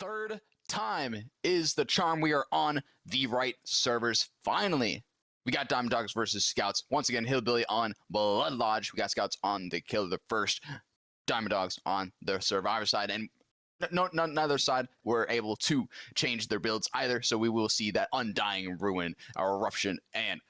Third time is the charm. We are on the right servers. Finally, we got Diamond Dogs versus Scouts. Once again, Hillbilly on Blood Lodge. We got Scouts on the Kill the First. Diamond Dogs on the Survivor side. And neither side were able to change their builds either. So we will see that Undying Ruin, Eruption, and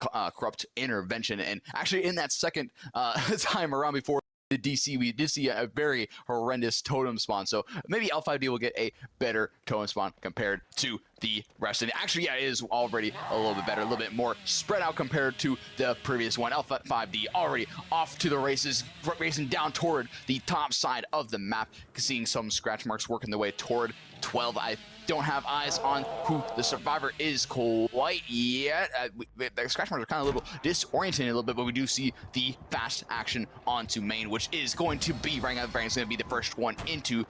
Corrupt Intervention. And actually, in that second time around before the DC, we did see a very horrendous totem spawn. So maybe L5D will get a better totem spawn compared to the rest. And actually, yeah, it is already a little bit better, a little bit more spread out compared to the previous one. L5D already off to the races, racing down toward the top side of the map, seeing some scratch marks working their way toward 12. I don't have eyes on who the survivor is quite yet. The scratch marks are kind of a little disorienting a little bit, but we do see the fast action onto main, which is going to be Ranga. Ranga's going to be the first one into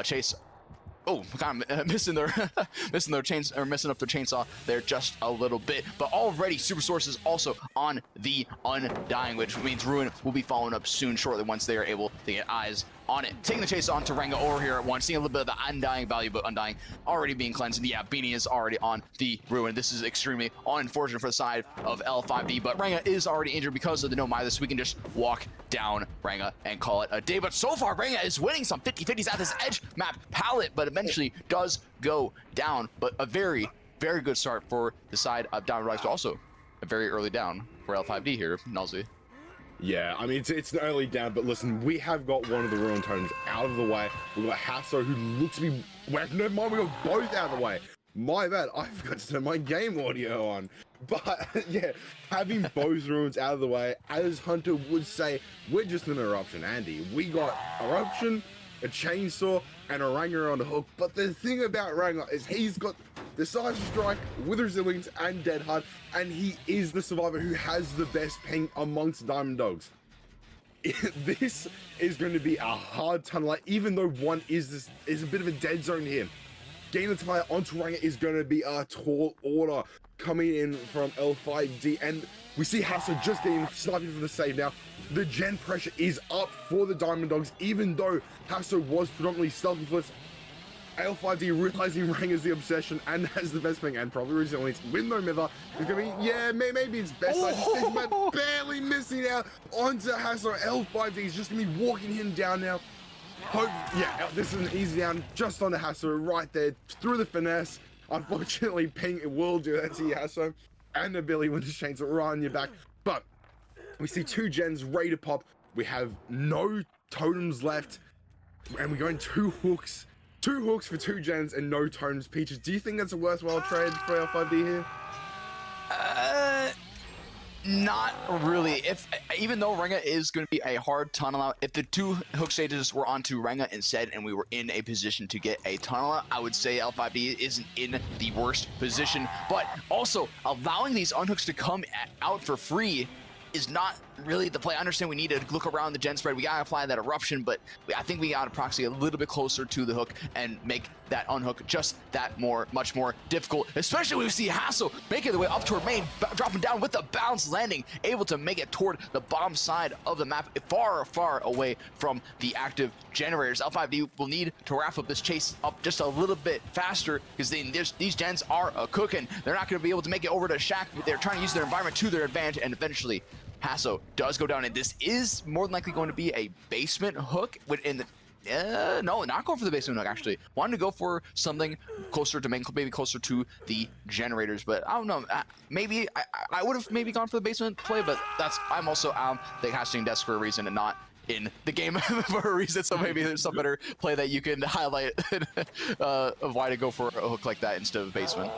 chase. Oh, kind of missing their missing up their chainsaw there just a little bit. But already Super Source is also on the Undying, which means Ruin will be following up soon, shortly, once they are able to get eyes on it. Taking the chase on to Ranga over here at once, seeing a little bit of the Undying value, but Undying already being cleansed. And yeah, Beanie is already on the Ruin. This is extremely unfortunate for the side of L5D, but Ranga is already injured because of the No Midas. We can just walk down Ranga and call it a day. But so far, Ranga is winning some 50-50s at this edge map palette, but eventually does go down. But a very, very good start for the side of Diamond Dogs, but also a very early down for L5D here, Nalzi. Yeah, I mean, it's an early down, but listen, we have got one of the Ruin Totems out of the way. We've got Hasso, who looks to be... Well, never mind, we got both out of the way. My bad, I forgot to turn my game audio on. But, yeah, having both Ruins out of the way, as Hunter would say, we're just an Eruption, Andy. We got Eruption, a Chainsaw, and a Ranga on the hook. But the thing about Ranga is he's got Decisive Strike with Resilience and Dead Hard, and he is the survivor who has the best ping amongst Diamond Dogs. This is going to be a hard tunnel, even though one is a bit of a dead zone here. Getting the tire onto Ranga is going to be a tall order coming in from L5D, and we see Hasso just getting sniping for the save now. The gen pressure is up for the Diamond Dogs, even though Hasso was predominantly stealthy for this. L5D realizing Ranga's the obsession and has the best ping and probably Resilience with no Mither. It's gonna be, yeah, maybe it's best. I just think about barely missing out onto Hasso. L5D is just gonna be walking him down now. Yeah, this is an easy down just on the Hasso right there through the finesse. Unfortunately, ping it will do that to you, Hasso, and the Billy with the chainsaw right on your back. But we see two gens ready to pop. We have no totems left, and we're going two hooks. Two hooks for two gens and no totems. Peaches, do you think that's a worthwhile trade for L5D here? Not really. Even though Ranga is going to be a hard tunnel out, if the two hook stages were onto Ranga instead and we were in a position to get a tunnel out, I would say L5D isn't in the worst position. But also, allowing these unhooks to come out for free is not really the play. I understand we need to look around the gen spread. We gotta apply that Eruption, but I think we gotta proxy a little bit closer to the hook and make that unhook just that much more difficult, especially when we see Hasso making the way up toward main, dropping down with the bounce landing, able to make it toward the bottom side of the map, far away from the active generators. L5D will need to wrap up this chase up just a little bit faster, because these gens are cooking. They're not going to be able to make it over to Shack, but they're trying to use their environment to their advantage, and eventually Hasso does go down, and this is more than likely going to be a basement hook in the no, not going for the basement hook, actually. Wanted to go for something closer to main, maybe closer to the generators, but I don't know. Maybe I would have maybe gone for the basement play, but I'm also the casting desk for a reason and not in the game for a reason, so maybe there's some better play that you can highlight of why to go for a hook like that instead of basement.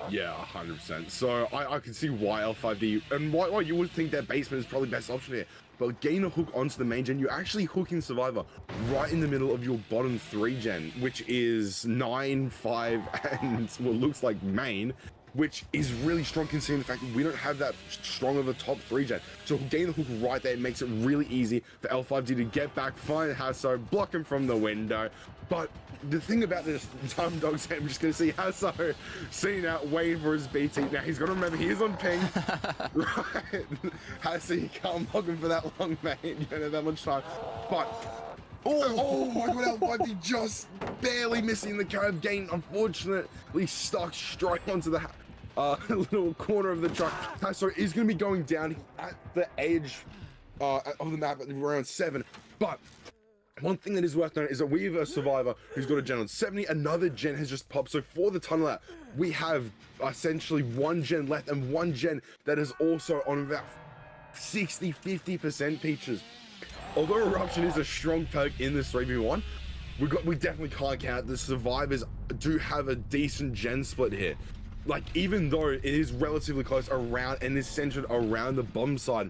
Yeah, 100%. So I can see why L5D, and why you would think that basement is probably the best option here. But getting a hook onto the main gen, you're actually hooking Survivor right in the middle of your bottom 3 gen, which is 9, 5, and what looks like main, which is really strong considering the fact that we don't have that strong of a top 3 gen. So getting the hook right there makes it really easy for L5D to get back, find Hasso, block him from the window. But the thing about this Diamond Dogs, I'm just going to see Hasso sitting out, waiting for his BT. Now, he's got to remember, he is on ping. Right? Hasso, you can't block him for that long, mate. You don't have that much time. But, oh my God, L5D just barely missing the curve. Gain, unfortunately, stuck straight onto the little corner of the truck. Hasso is going to be going down at the edge of the map at around 7. But one thing that is worth noting is that we have a survivor who's got a gen on 70. Another gen has just popped. So for the tunnel out, we have essentially 1 gen left and 1 gen that is also on about 60-50% Peaches. Although Eruption is a strong perk in this 3v1, we definitely can't count the survivors do have a decent gen split here. Like, even though it is relatively close around and is centered around the bomb side,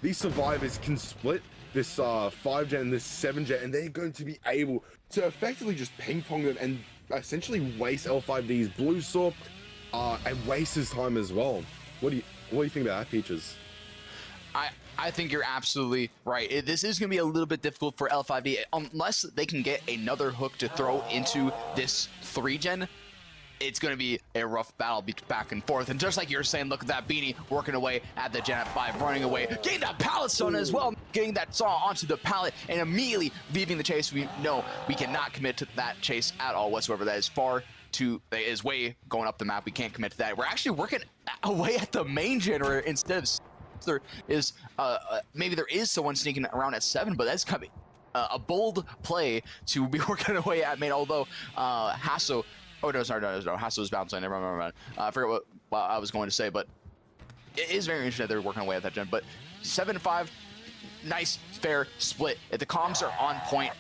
these survivors can split this 5 gen and this 7 gen, and they're going to be able to effectively just ping pong them and essentially waste L5D's blue saw and waste his time as well. What do you think about that, Peaches? I think you're absolutely right. This is going to be a little bit difficult for L5D unless they can get another hook to throw into this 3 gen. It's going to be a rough battle back and forth. And just like you're saying, look at that Beanie working away at the Gen at 5, running away, getting that pallet stone as well, getting that saw onto the pallet and immediately leaving the chase. We know we cannot commit to that chase at all whatsoever. That is way going up the map. We can't commit to that. We're actually working away at the main generator instead of there is maybe there is someone sneaking around at 7, but that's coming a bold play to be working away at main. Although Hasso, oh no, sorry, no, Hasso's bouncing. Never mind. I forgot what I was going to say, but it is very interesting that they're working away at that gen. But 7-5, nice fair split. If the comms are on point,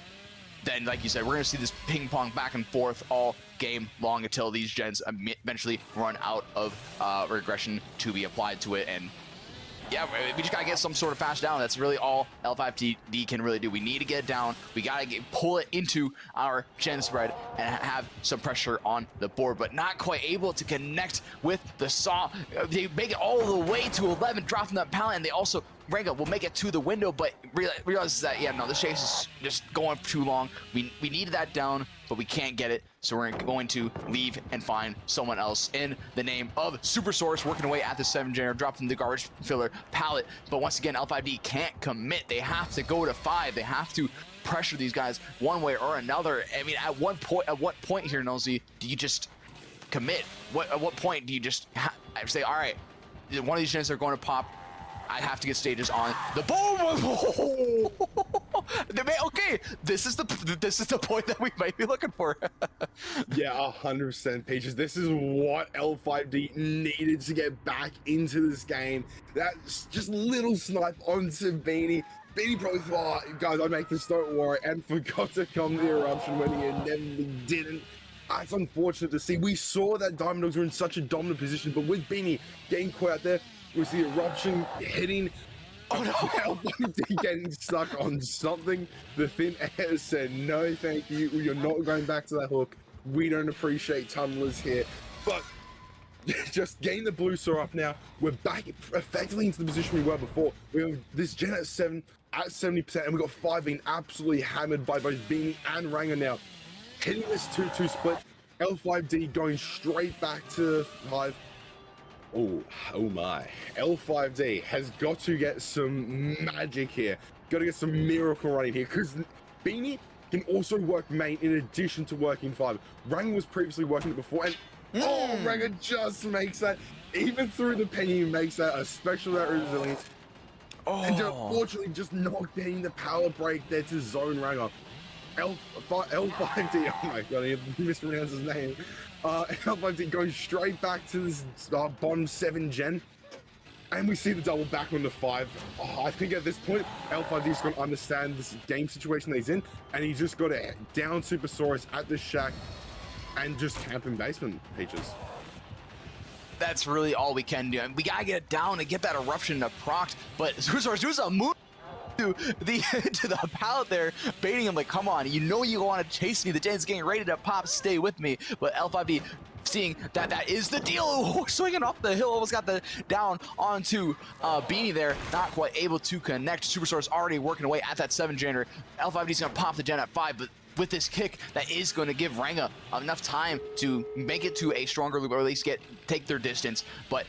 then like you said, we're gonna see this ping pong back and forth all game long until these gens eventually run out of regression to be applied to it. And yeah, we just gotta get some sort of fast down. That's really all L5D can really do. We need to get it down. We gotta pull it into our gen spread and have some pressure on the board, but not quite able to connect with the saw. They make it all the way to 11, dropping that pallet, and they also Renga will make it to the window, but realizes that, yeah, no, this chase is just going too long. We needed that down, but we can't get it. So we're going to leave and find someone else in the name of Super Source, working away at the 7 generator, dropping the garbage filler pallet. But once again, L5D can't commit. They have to go to 5. They have to pressure these guys one way or another. I mean, at what point here, Nosy, do you just commit? At what point do you just say, all right, one of these gens are going to pop. I have to get stages on the boom. Okay, this is the point that we might be looking for. Yeah, 100% Peaches. This is what L5D needed to get back into this game. That's just little snipe onto Beanie. Beanie probably thought, guys, I make this, don't worry, and forgot to come the eruption when he inevitably didn't. It's unfortunate to see. We saw that Diamond Dogs were in such a dominant position, but with Beanie getting caught out there, we see eruption hitting. Oh no! L5D getting stuck on something. The thin air said, no, thank you. You're not going back to that hook. We don't appreciate tunnelers here. But just getting the blue saw up now. We're back effectively into the position we were before. We have this gen at 7 at 70%, and we've got 5 being absolutely hammered by both Beanie and Ranga now. Hitting this 2-2 split. L5D going straight back to 5. Oh my. L5D has got to get some magic here. Got to get some miracle running here, because Beanie can also work main in addition to working 5. Ranga was previously working it before, and oh, Ranga just makes that. Even through the penny, he makes that, especially that resilience. Oh. And unfortunately, just not getting the power break there to zone Ranga. L5D, oh my god, I mispronounced his name. L5D going straight back to this bottom 7 gen, and we see the double back on the 5. Oh, I think at this point, L5D's going to understand this game situation that he's in, and he's just got to down Supersaurus at the shack and just camp in basement, Peaches. That's really all we can do. And we gotta get it down and get that eruption to proc, but Supersaurus does a move to the pallet there, baiting him like, come on, you know you want to chase me, the gen's getting ready to pop, stay with me. But L5D seeing that is the deal, swinging off the hill, almost got the down onto Beanie there, not quite able to connect. Supersource already working away at that 7 generator. L5D's gonna pop the gen at 5, but with this kick, that is going to give Ranga enough time to make it to a stronger loop, or at least take their distance. But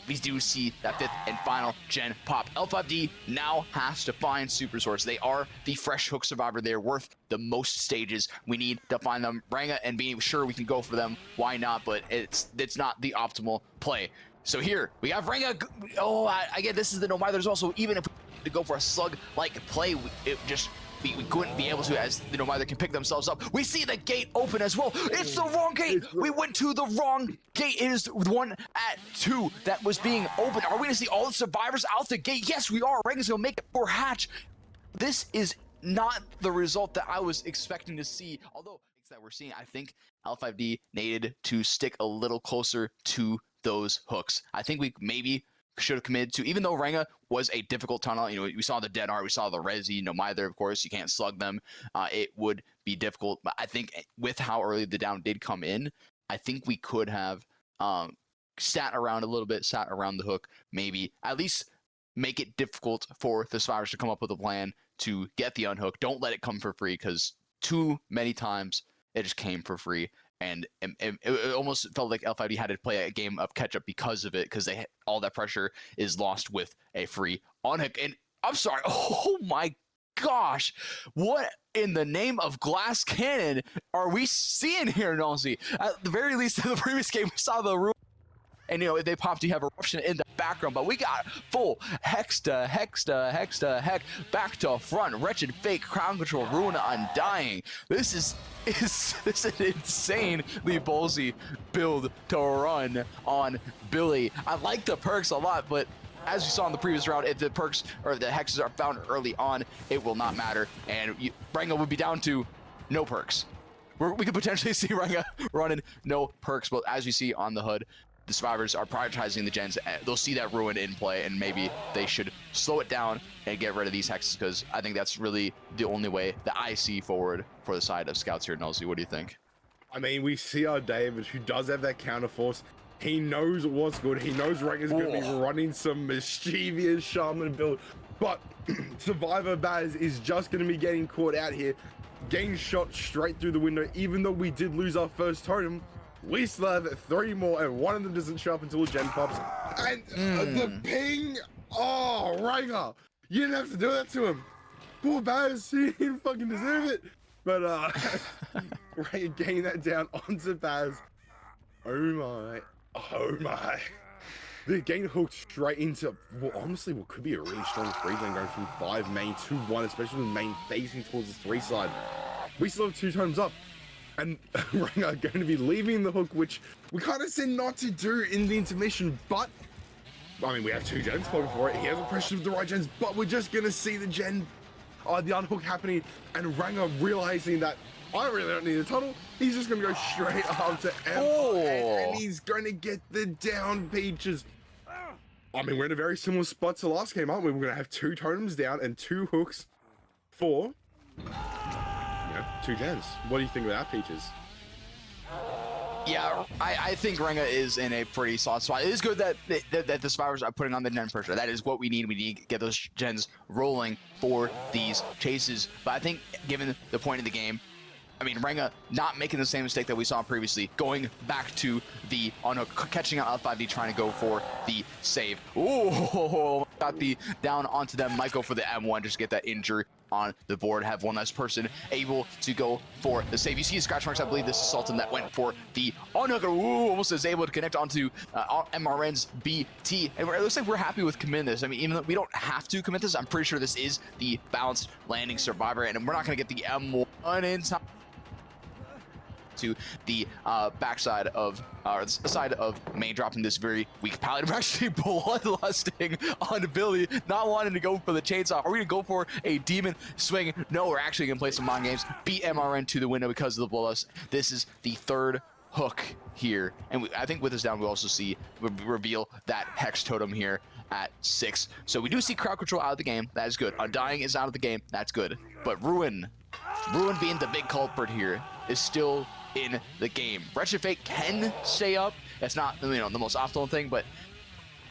we do see that 5th and final gen pop. L5D now has to find Super Source. They are the fresh hook survivor. They're worth the most stages. We need to find them. Ranga and being sure we can go for them. Why not? But it's not the optimal play. So here we have Ranga. Oh, I get this is the Nomai. There's also, even if we to go for a slug-like play, we couldn't be able to, as the Nomai can pick themselves up. We see the gate open as well. It's the wrong gate. We went to the wrong gate. It is the one at 2 that was being opened. Are we gonna see all the survivors out the gate? Yes, we are. Ranga's gonna make it for Hatch. This is not the result that I was expecting to see. Although that we're seeing, I think L5D needed to stick a little closer to those hooks. I think we maybe should have committed to, even though Ranga was a difficult tunnel, you know, we saw the Dead Art, we saw the Resi, Nomai there, of course, you can't slug them. It would be difficult, but I think with how early the down did come in, I think we could have sat around a little bit, sat around the hook, maybe at least make it difficult for the survivors to come up with a plan to get the unhook. Don't let it come for free, because too many times it just came for free. And it almost felt like L5D had to play a game of catch up because of it, because all that pressure is lost with a free unhook. And I'm sorry, oh my gosh, what in the name of Glass Cannon are we seeing here, Nalzi? At the very least, in the previous game, we saw the room. And, you know, they popped, you have Eruption in the background, but we got full hex to hex to hex to hex, back to front, Wretched Fate, Crown Control, Ruin, Undying. This is an insanely ballsy build to run on Billy. I like the perks a lot, but as we saw in the previous round, if the perks or the hexes are found early on, it will not matter, and Ranga would be down to no perks. We could potentially see Ranga running no perks, but as we see on the HUD, the survivors are prioritizing the gens. They'll see that Ruin in play, and maybe they should slow it down and get rid of these hexes, because I think that's really the only way that I see forward for the side of scouts here. Nelsey, what do you think? I mean, we see our David, who does have that counter force. He knows what's good. He knows Ranga's going to be running some mischievous shaman build, but Survivor Baz is just going to be getting caught out here, getting shot straight through the window. Even though we did lose our first totem, we still have 3 more, and one of them doesn't show up until the gen pops. And the ping, oh, Ranga, you didn't have to do that to him. Poor Baz, he didn't fucking deserve it. But Ranga getting that down onto Baz. Oh my, oh my. They're getting hooked straight into, well, honestly, what could be a really strong 3 lane going from 5 main to 1, especially with main facing towards the 3 side. We still have 2 totems up. And Ranga are going to be leaving the hook, which we kind of said not to do in the intermission, but I mean, we have 2 gens spoken for it. He hasn't pressured the right gens, but we're just going to see the the unhook happening, and Ranga realizing that I really don't need a tunnel. He's just going to go straight up to M, and he's going to get the down peaches. I mean, we're in a very similar spot to last game, aren't we? We're going to have 2 totems down and 2 hooks for 2 gens. What do you think about Peaches? Yeah, I think Ranga is in a pretty solid spot. It is good that the survivors are putting on the gen pressure. That is what we need. We need to get those gens rolling for these chases. But I think, given the point of the game, I mean, Ranga not making the same mistake that we saw previously, going back to the unhook, catching out L5D, trying to go for the save. Ooh, got the down onto them. Might go for the M1, just get that injury on the board, have one less person able to go for the save. You see scratch marks, I believe this is Sultan that went for the unhook. Ooh, almost is able to connect onto MRN's BT. And it looks like we're happy with committing this. I mean, even though we don't have to commit this, I'm pretty sure this is the balanced landing survivor, and we're not going to get the M1 in time to the backside of, or the side of main, dropping this very weak pallet. We're actually bloodlusting on Billy, not wanting to go for the chainsaw. Are we gonna go for a demon swing? No, we're actually gonna play some mind games, beat MRN to the window because of the bloodlust. This is the 3rd hook here, and I think with this down, we also see reveal that hex totem here at 6. So we do see crowd control out of the game. That is good. Undying is out of the game. That's good. But Ruin being the big culprit here, is still in the game. Wretched Fate can stay up. That's not, you know, the most optimal thing, but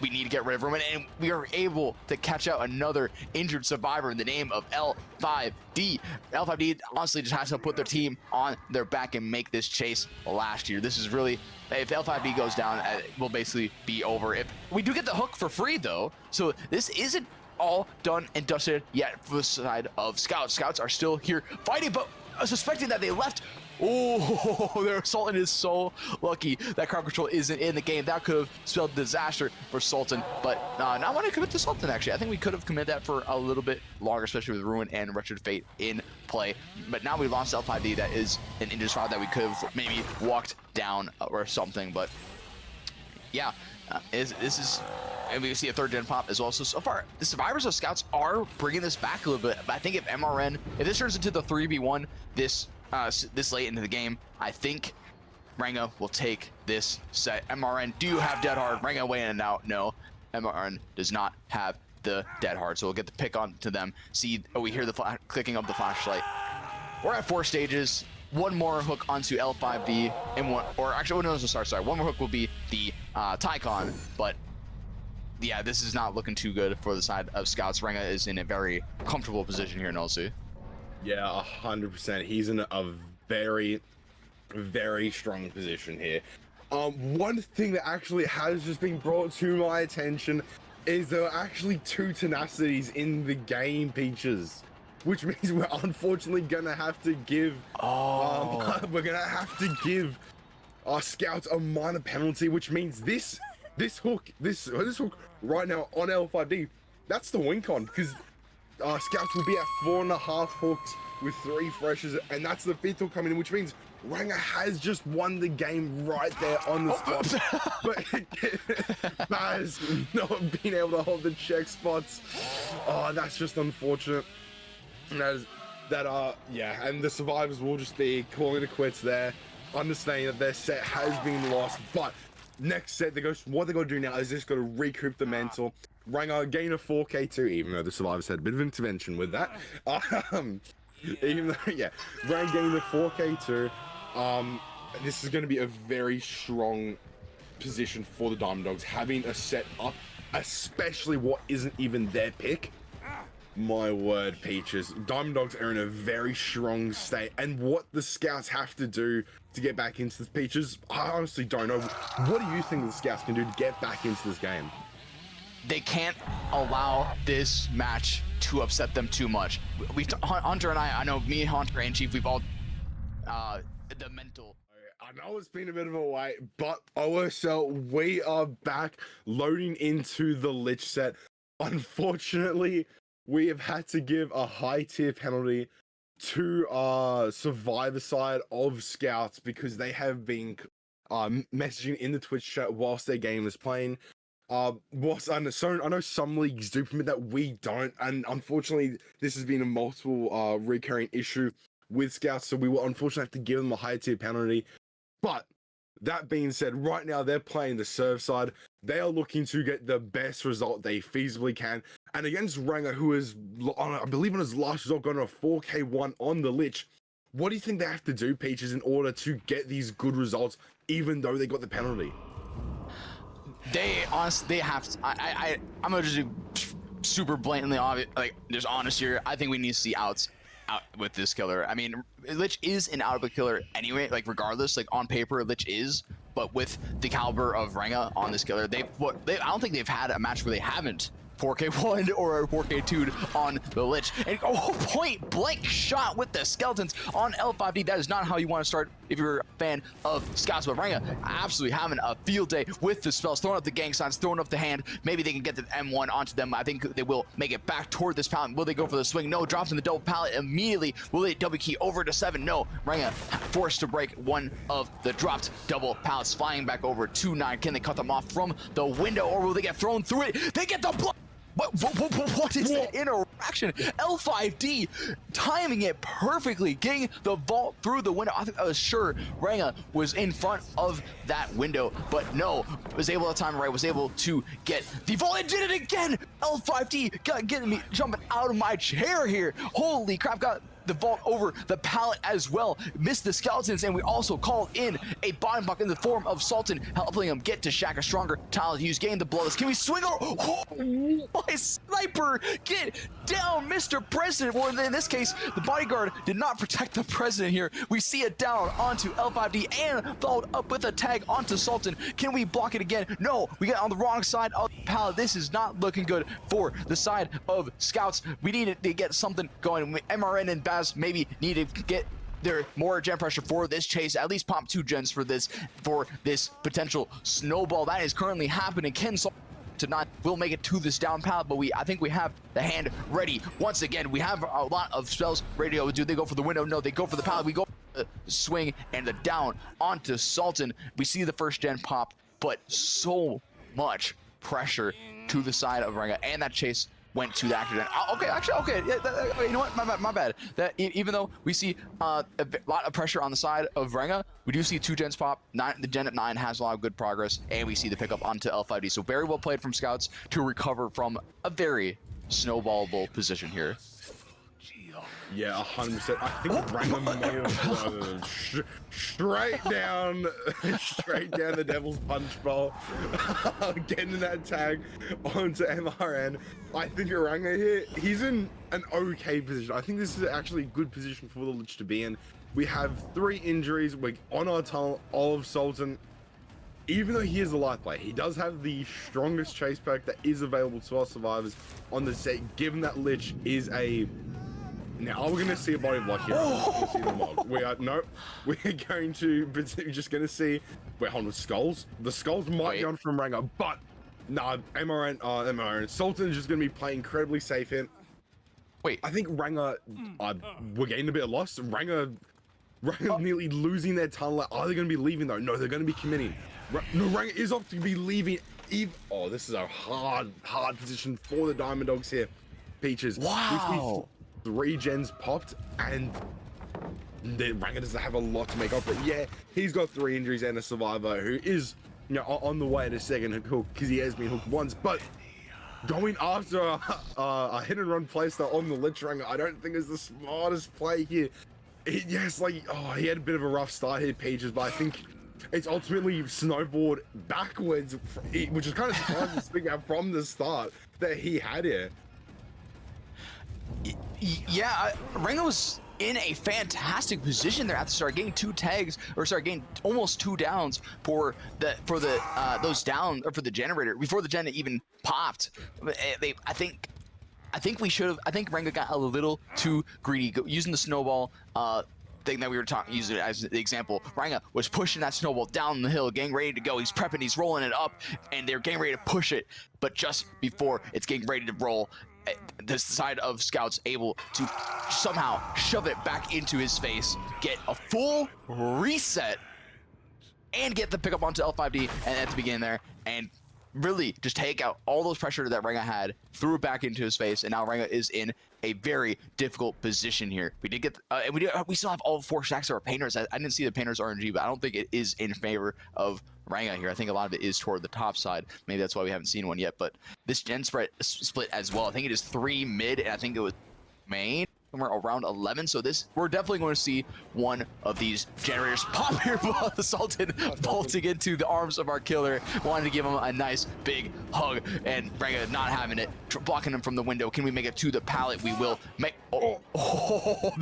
we need to get rid of Ruin, and we are able to catch out another injured survivor in the name of L5D. L5D honestly just has to put their team on their back and make this chase last year. This is really, if L5D goes down, it will basically be over. If we do get the hook for free though, so this isn't all done and dusted yet for the side of Scouts. Scouts are still here fighting, but suspecting that they left. Oh, their Sultan is so lucky that crowd control isn't in the game. That could have spelled disaster for Sultan, but not want to commit to Sultan, actually. I think we could have committed that for a little bit longer, especially with Ruin and Wretched Fate in play. But now we lost L5D. That is an injured spot that we could have maybe walked down or something, but yeah, this is, and we see a third gen pop as well. So far, the survivors of Scouts are bringing this back a little bit. But I think if MRN, if this turns into the 3v1 this late into the game, I think Ranga will take this set. MRN, do you have Dead Hard? Ranga way in and out. No, MRN does not have the Dead Hard. So we'll get the pick on to them. See, we hear the clicking of the flashlight. We're at 4 stages. One more hook onto L5D, and one, or actually, no, sorry. One more hook will be the Tycon, but yeah, this is not looking too good for the side of Scouts. Ranga is in a very comfortable position here in LC. Yeah, 100%. He's in a very, very strong position here. One thing that actually has just been brought to my attention is there are actually 2 tenacities in the game, Peaches. Which means we're unfortunately gonna have to give our Scouts a minor penalty, which means this hook right now on L5D, that's the win con, because Scouts will be at 4.5 hooks with 3 freshes, and that's the 5th hook coming in, which means Ranga has just won the game right there on the spot. But Baz not being able to hold the check spots, that's just unfortunate. Yeah, and the survivors will just be calling it quits there, understanding that their set has been lost. But next set, what they're going to do now is just going to recoup the mental. Ranga gain a 4k2, even though the survivors had a bit of intervention with that. Even though, yeah, Ranga gained a 4k2. This is going to be a very strong position for the Diamond Dogs, having a set up, especially what isn't even their pick. My word, Peaches. Diamond Dogs are in a very strong state, and what the Scouts have to do to get back into the Peaches, I honestly don't know. What do you think the Scouts can do to get back into this game? They can't allow this match to upset them too much. Hunter and I know me, Hunter, and Chief, we've all the mental. I know it's been a bit of a wait, but OSL, we are back loading into the Lich set. Unfortunately, we have had to give a high tier penalty to survivor side of Scouts because they have been messaging in the Twitch chat whilst their game is playing. I know some leagues do permit that, we don't, and unfortunately this has been a multiple recurring issue with Scouts, so we will unfortunately have to give them a high tier penalty. But that being said, right now they're playing the serve side. They are looking to get the best result they feasibly can. And against Ranga, who is, I believe on his last result, got a 4k1 on the Lich. What do you think they have to do, Peaches, in order to get these good results, even though they got the penalty? They have to. I'm gonna just do super blatantly obvious, like just honest here. I think we need to see out with this killer. I mean, Lich is an out of a killer anyway, like regardless, like on paper Lich is, but with the caliber of Ranga on this killer, I don't think they've had a match where they haven't 4k1 or 4k2'd on the Lich. And point blank shot with the skeletons on L5D. That is not how you want to start if you're a fan of Scouts. But Ranga absolutely having a field day with the spells, throwing up the gang signs, throwing up the hand. Maybe they can get the M1 onto them. I think they will make it back toward this pallet. Will they go for the swing? No, drops in the double pallet immediately. Will they double key over to 7? No, Ranga forced to break one of the dropped double pallets, flying back over to 9. Can they cut them off from the window, or will they get thrown through it? They get the block. What is that interaction? L5D timing it perfectly, getting the vault through the window. I think I was sure Ranga was in front of that window, but no, was able to time it right, was able to get the vault and did it again. L5D getting me jumping out of my chair here. Holy crap, got the vault over the pallet as well. Missed the skeletons, and we also called in a bottom block in the form of Sultan, helping him get to Shaka stronger. Tyler Hughes game the blow. Can we swing over? Oh, my sniper! Get down, Mr. President. Well, in this case, the bodyguard did not protect the president here. We see it down onto L5D and followed up with a tag onto Sultan. Can we block it again? No, we got on the wrong side of the pallet. This is not looking good for the side of Scouts. We needed to get something going. MRN and Baz maybe need to get there more gen pressure for this chase, at least pop 2 gens for this potential snowball that is currently happening. Can tonight will make it to this down pallet, but I think we have the hand ready. Once again, we have a lot of spells ready. Do they go for the window? No, they go for the pallet. We go for the swing and the down onto Sultan. We see the first gen pop, but so much pressure to the side of Renga, and that chase went to the accident. Okay, actually, okay. Yeah, you know what? My bad. That even though we see a lot of pressure on the side of Renga, we do see 2 gens pop. The gen at 9 has a lot of good progress, and we see the pickup onto L5D. So very well played from Scouts to recover from a very snowballable position here. Yeah, 100%. I think Renga may have straight down the Devil's Punch Bowl, getting that tag onto MRN. I think Renga here, he's in an okay position. I think this is actually a good position for the Lich to be in. We have 3 injuries. We're on our tunnel of Sultan. Even though he is a life play, he does have the strongest chase perk that is available to our survivors on the set, given that Lich is a... Now, we're going to see a body block here. See the mod. We're going to, we're just going to see, wait, hold on, skulls? The skulls might be on from Renga, but nah, MRN, Sultan is just going to be playing incredibly safe here. Wait. I think Renga, we're getting a bit lost. Renga nearly losing their tunnel. Are they going to be leaving though? No, they're going to be committing. No, Renga is off to be leaving. Oh, this is a hard position for the Diamond Dogs here. Peaches. Wow. 3 gens popped, and Renga doesn't have a lot to make up for it. Yeah, he's got 3 injuries and a survivor who is, you know, on the way to second hook because he has been hooked once, but going after a hit and run playstyle on the Lich Renga, I don't think is the smartest play here. Yes, like, oh, he had a bit of a rough start here, Peaches, but I think it's ultimately snowboard backwards, which is kind of surprising to speak out from the start that he had here. Yeah, Renga was in a fantastic position there at the start, getting 2 tags, or sorry, getting almost 2 downs for those down, or for the generator before the gen even popped. I think Renga got a little too greedy using the snowball thing that we were talking, using it as the example. Renga was pushing that snowball down the hill, getting ready to go. He's prepping, he's rolling it up, and they're getting ready to push it. But just before it's getting ready to roll, this side of Scouts able to somehow shove it back into his face, get a full reset, and get the pickup onto L5D and at the beginning there, and really just take out all those pressure that Renga had, threw it back into his face, and now Renga is in a very difficult position here. We did get, and we still have all 4 stacks of our painters. I didn't see the painters RNG, but I don't think it is in favor of Renga here. I think a lot of it is toward the top side. Maybe that's why we haven't seen one yet, but this gen split as well. I think it is 3 mid, and I think it was main somewhere around 11. So we're definitely going to see one of these generators pop here. The Sultan bolting into the arms of our killer, wanted to give him a nice big hug, and Renga not having it, blocking him from the window. Can we make it to the pallet? We will make. Oh,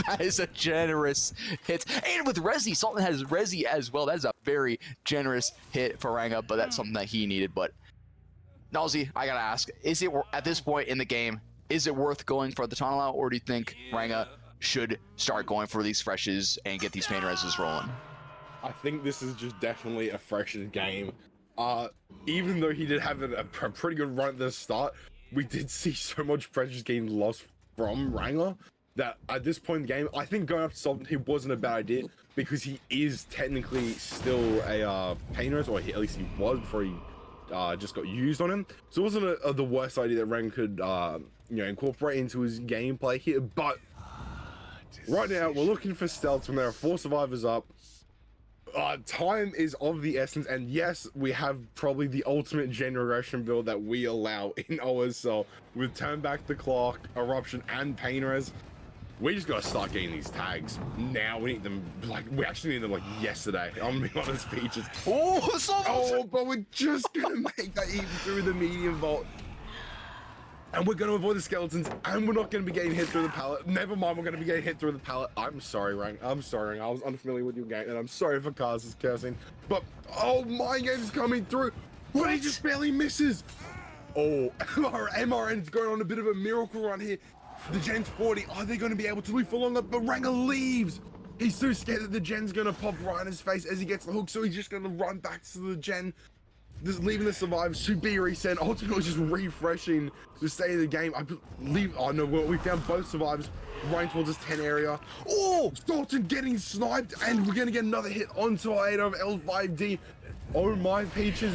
that is a generous hit. And with Resi, Sultan has Resi as well. That is a very generous hit for Renga, but that's something that he needed. But Nalzi, I gotta ask, is it at this point in the game, is it worth going for the tunnel out, or do you think Renga should start going for these freshes and get these paint reses rolling? I think this is just definitely a freshes game. Even though he did have a pretty good run at the start, we did see so much pressures getting lost from Renga that at this point in the game, I think going after Sultan, he wasn't a bad idea, because he is technically still a paint res, or at least he was before he just got used on him. So it wasn't the worst idea that Renga could incorporate into his gameplay here. But right now we're looking for stealth when there are 4 survivors up. Time is of the essence, and yes, we have probably the ultimate gen regression build that we allow in OSL with turn back the clock, eruption, and pain res. We just gotta start getting these tags now. We need them we actually need them like yesterday. I'm gonna be honest, Peaches. Oh, the slow Oh, but we're just gonna make that even through the medium vault. And we're gonna avoid the skeletons, and we're not gonna be getting hit through the pallet. Never mind, we're gonna be getting hit through the pallet. I'm sorry, Rang. I'm sorry, Rang. I was unfamiliar with your game, and I'm sorry for Cars' cursing. But oh, my game's coming through. But he just barely misses. Oh, our MRN's going on a bit of a miracle run here. The Gen's 40. Are they going to be able to leave for longer? But Ranger leaves. He's so scared that the Gen's going to pop right in his face as he gets the hook. So he's just going to run back to the Gen, just leaving the survivors to be resent. Ultimately, just refreshing the state of the game. I believe. Oh no, we found both survivors running towards this 10 area. Oh, Sultan getting sniped, and we're going to get another hit onto our 8 of L5D. Oh my Peaches!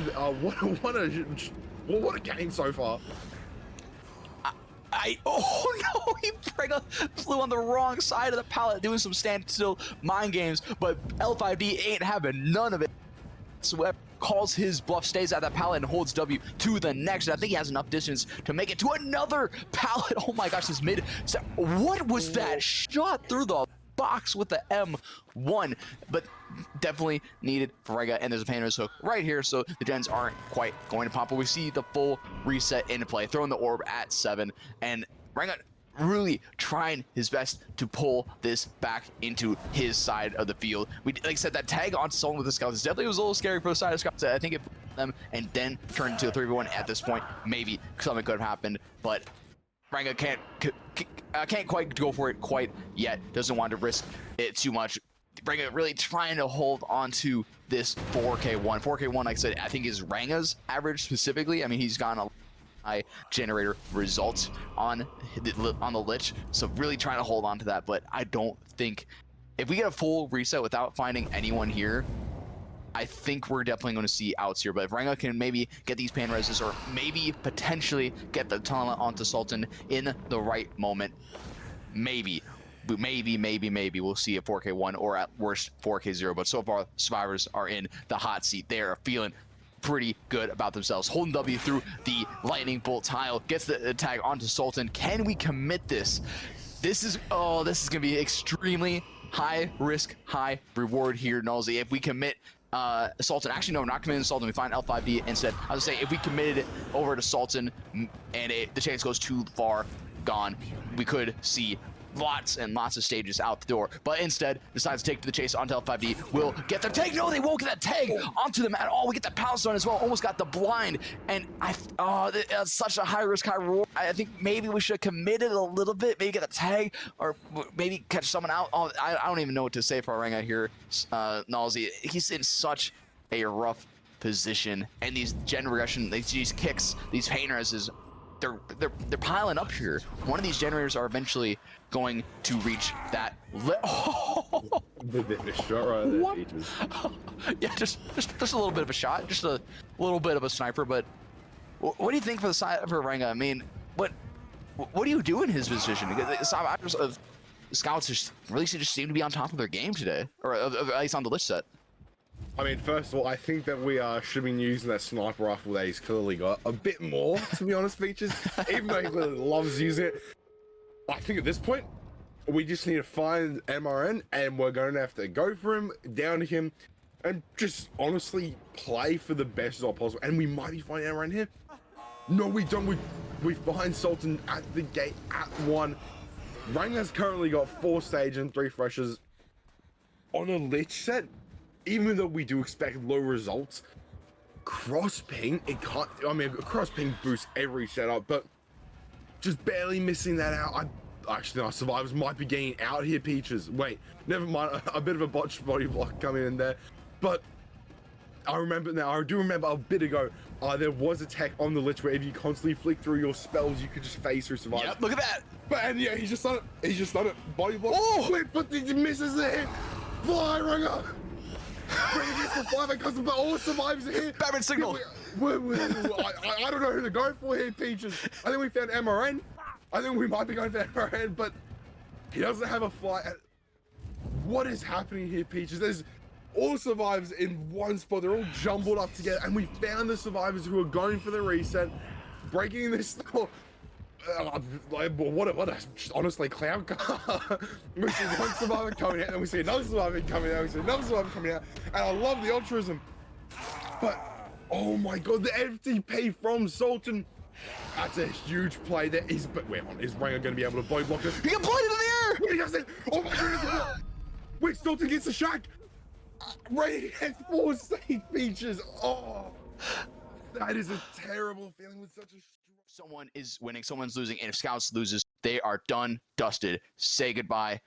What a game so far. Oh no, Frega flew on the wrong side of the pallet doing some standstill mind games, but L5D ain't having none of it. So calls his bluff, stays at that pallet and holds W to the next. I think he has enough distance to make it to another pallet. Oh my gosh, this mid. What was that shot through the box with the M1? But definitely needed for Rega, and there's a Painter's hook right here, so the gens aren't quite going to pop, but we see the full reset into play, throwing the orb at 7, and Rega really trying his best to pull this back into his side of the field. Like I said, that tag on Sultan with the scouts definitely was a little scary for the side of scouts. I think it put them and then turned into a 3v1 at this point. Maybe something could have happened, but Ranga can't quite go for it quite yet. Doesn't want to risk it too much. Ranga really trying to hold on to this 4K1. 4K1, like I said, I think is Ranga's average specifically. I mean, he's gotten a high generator results on the Lich, so really trying to hold on to that. But I don't think if we get a full reset without finding anyone here, I think we're definitely going to see outs here. But if Ranga can maybe get these pan reses, or maybe potentially get the tunnel onto Sultan in the right moment, maybe we'll see a 4K1 or at worst 4K0. But so far, survivors are in the hot seat. They're feeling pretty good about themselves. Holding W through the lightning bolt tile, gets the tag onto Sultan. Can we commit this? This is gonna be extremely high risk, high reward here, Nulzy. If we commit Sultan, actually no, we're not committing Sultan, we find L5D instead. I was gonna say, if we committed it over to Sultan and the chance goes too far gone, we could see lots and lots of stages out the door, but instead decides to take to the chase onto L5D. Will get the tag. No, they won't get that tag onto them at all. We get the pounce on as well. Almost got the blind, and that's such a high risk, high reward. I think maybe we should have committed a little bit. Maybe get the tag, or maybe catch someone out. Oh, I don't even know what to say for Ranga here. Nalzi, he's in such a rough position, and these gen regression, these kicks, these painters is. They're piling up here. One of these generators are eventually going to reach that. The shot right there, What? Peaches. Yeah, just a little bit of a shot, just a little bit of a sniper. But what do you think for the side for Ranga? I mean, what do you do in his position? Because the survivors of scouts just really just seem to be on top of their game today, or at least on the Lich set. I mean, first of all, I think that we should be using that sniper rifle that he's clearly got a bit more, to be honest, Peaches. Even though he clearly loves using it, I think at this point, we just need to find MRN, and we're going to have to go for him, down to him, and just honestly play for the best result possible. And we might be finding MRN here. No, we don't. We find Sultan at the gate at 1. Ranga's currently got 4 stage and 3 freshers on a Lich set. Even though we do expect low results, cross ping, cross ping boosts every setup, but just barely missing that out. Actually, our survivors might be getting out here, Peaches. Wait, never mind, a bit of a botched body block coming in there. But I do remember a bit ago, there was a tech on the Lich where if you constantly flick through your spells, you could just phase through survivors. Yep, look at that. And yeah, he's just done it. Body block. Oh! Wait, but he misses it. Fly, Ranger. Bring it for 5 because all survivors are here. Batman signal. I don't know who to go for here, Peaches. I think we found MRN. I think we might be going for MRN, but he doesn't have a flight. What is happening here, Peaches? There's all survivors in one spot. They're all jumbled up together, and we found the survivors who are going for the reset, breaking this door. what a honestly clown car. We see one survivor coming out, and we see another survivor coming out, we see another survivor coming out, and I love the altruism. But oh my god, the FTP from Sultan. That's a huge play. There is, but wait on, is Ranger going to be able to body block this? He got pointed in the air! What did I say? Oh my goodness! Wait, Sultan gets the shot. Ranger has 4 save features. Oh, that is a terrible feeling with such a. Someone is winning, someone's losing, and if Scouts loses, they are done, dusted. Say goodbye.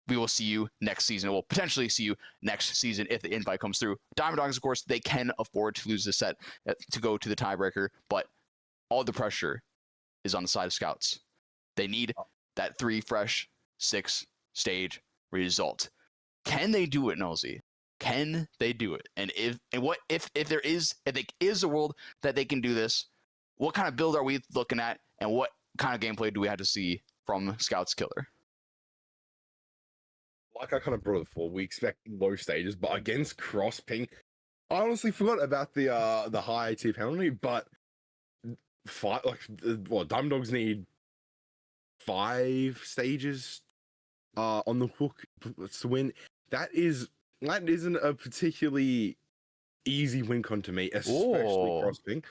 We will see you next season. We'll potentially see you next season if the invite comes through. Diamond Dogs, of course, they can afford to lose this set to go to the tiebreaker, but all the pressure is on the side of Scouts. They need that 3 fresh 6 stage result. Can they do it, Nosy? Can they do it? And if there is a world that they can do this, what kind of build are we looking at, and what kind of gameplay do we have to see from Scouts Killer? Like I kind of brought it forward, we expect low stages, but against cross ping, I honestly forgot about the high AT penalty, but Diamond Dogs need 5 stages on the hook to win. That isn't a particularly easy win con to me, especially cross ping.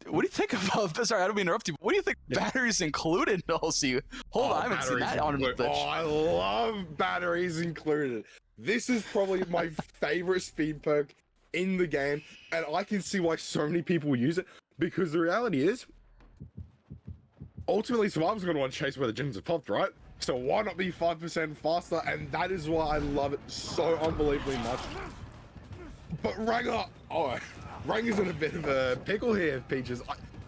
What do you think about this? Sorry, I don't mean to interrupt you, but what do you think batteries included, Nosy? Hold on, I haven't seen that on the pitch. Oh, I love batteries included. This is probably my favorite speed perk in the game, and I can see why so many people use it, because the reality is, ultimately, survivors are going to want to chase where the gens have popped, right? So why not be 5% faster? And that is why I love it so unbelievably much. But Ranger's in a bit of a pickle here, Peaches.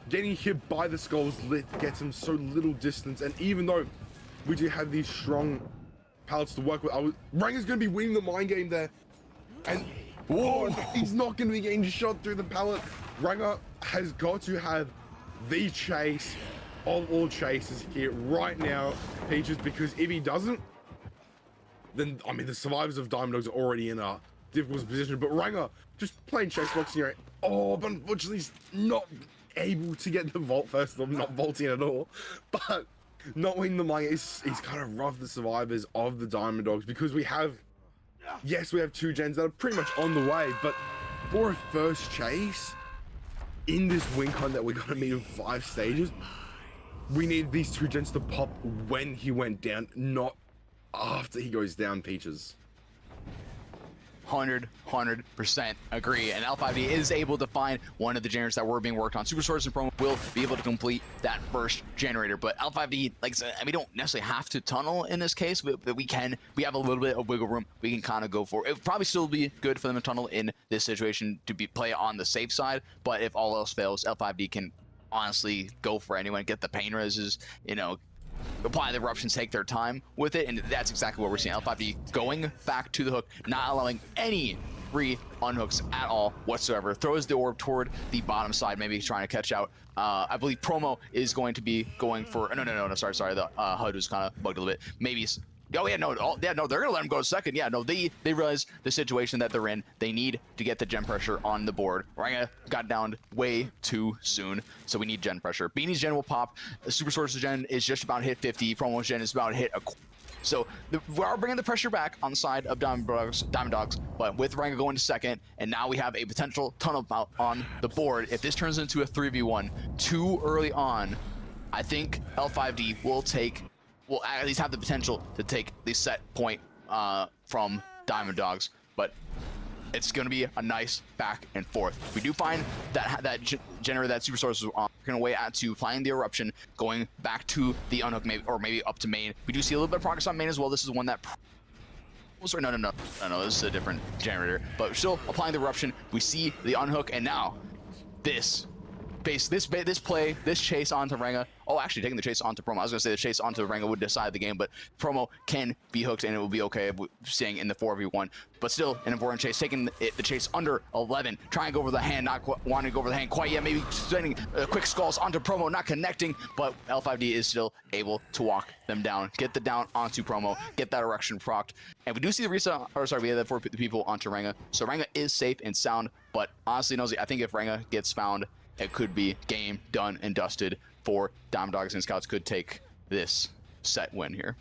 Getting hit by the skulls gets him so little distance, and even though we do have these strong pallets to work with, Ranger's going to be winning the mind game there, and he's not going to be getting shot through the pallet. Ranger has got to have the chase of all chases here right now, Peaches, because if he doesn't, then I mean the survivors of Diamond Dogs are already in a difficult position, but Ranger just playing chase boxing here. Oh, but unfortunately he's not able to get the vault first, I'm not vaulting at all. But not winning the money is kind of rough the survivors of the Diamond Dogs, because we have 2 gens that are pretty much on the way, but for a first chase in this win con that we're gonna meet in 5 stages, we need these 2 gens to pop when he went down, not after he goes down, Peaches. 100% agree, and L5D is able to find one of the generators that were being worked on. Super Source and Promo will be able to complete that first generator, but L5D, like I said, we don't necessarily have to tunnel in this case, but we have a little bit of wiggle room. We can kind of go for it. It would probably still be good for them to tunnel in this situation to play on the safe side, but if all else fails, L5D can honestly go for anyone, get the pain reses, apply the eruptions, take their time with it, and that's exactly what we're seeing. L5D going back to the hook, not allowing any free unhooks at all whatsoever. Throws the orb toward the bottom side, maybe he's trying to catch out. I believe Promo is going to be going for no, sorry, the HUD was kind of bugged a little bit. Maybe they're gonna let him go second. They realize the situation that they're in. They need to get the gen pressure on the board. Ranga got downed way too soon, so we need gen pressure. Beanie's gen will pop. The Super Source's gen is just about hit 50. Promo's gen is about to hit a. So we are bringing the pressure back on the side of Diamond Dogs, but with Ranga going to second, and now we have a potential tunnel out on the board. If this turns into a 3v1 too early on, I think L5D will at least have the potential to take the set point from Diamond Dogs, but it's going to be a nice back and forth. We do find that generator that Super Source is working away at to flying the eruption, going back to the unhook, maybe up to main. We do see a little bit of progress on main as well. This is one that. Oh, sorry, no. This is a different generator, but still applying the eruption. We see the unhook, and now this chase onto Ranga. Oh, actually taking the chase onto Promo. I was gonna say the chase onto Ranga would decide the game, but Promo can be hooked and it will be okay staying in the 4v1. But still an important chase, taking the chase under 11, trying to go over the hand, not wanting to go over the hand quite yet. Maybe sending quick skulls onto Promo, not connecting, but L5D is still able to walk them down, get the down onto Promo, get that erection procced. And we do see the reset, we have that for the people onto Ranga. So Ranga is safe and sound, but honestly, Nosy, I think if Ranga gets found it could be game done and dusted for Diamond Dogs, and Scouts could take this set win here.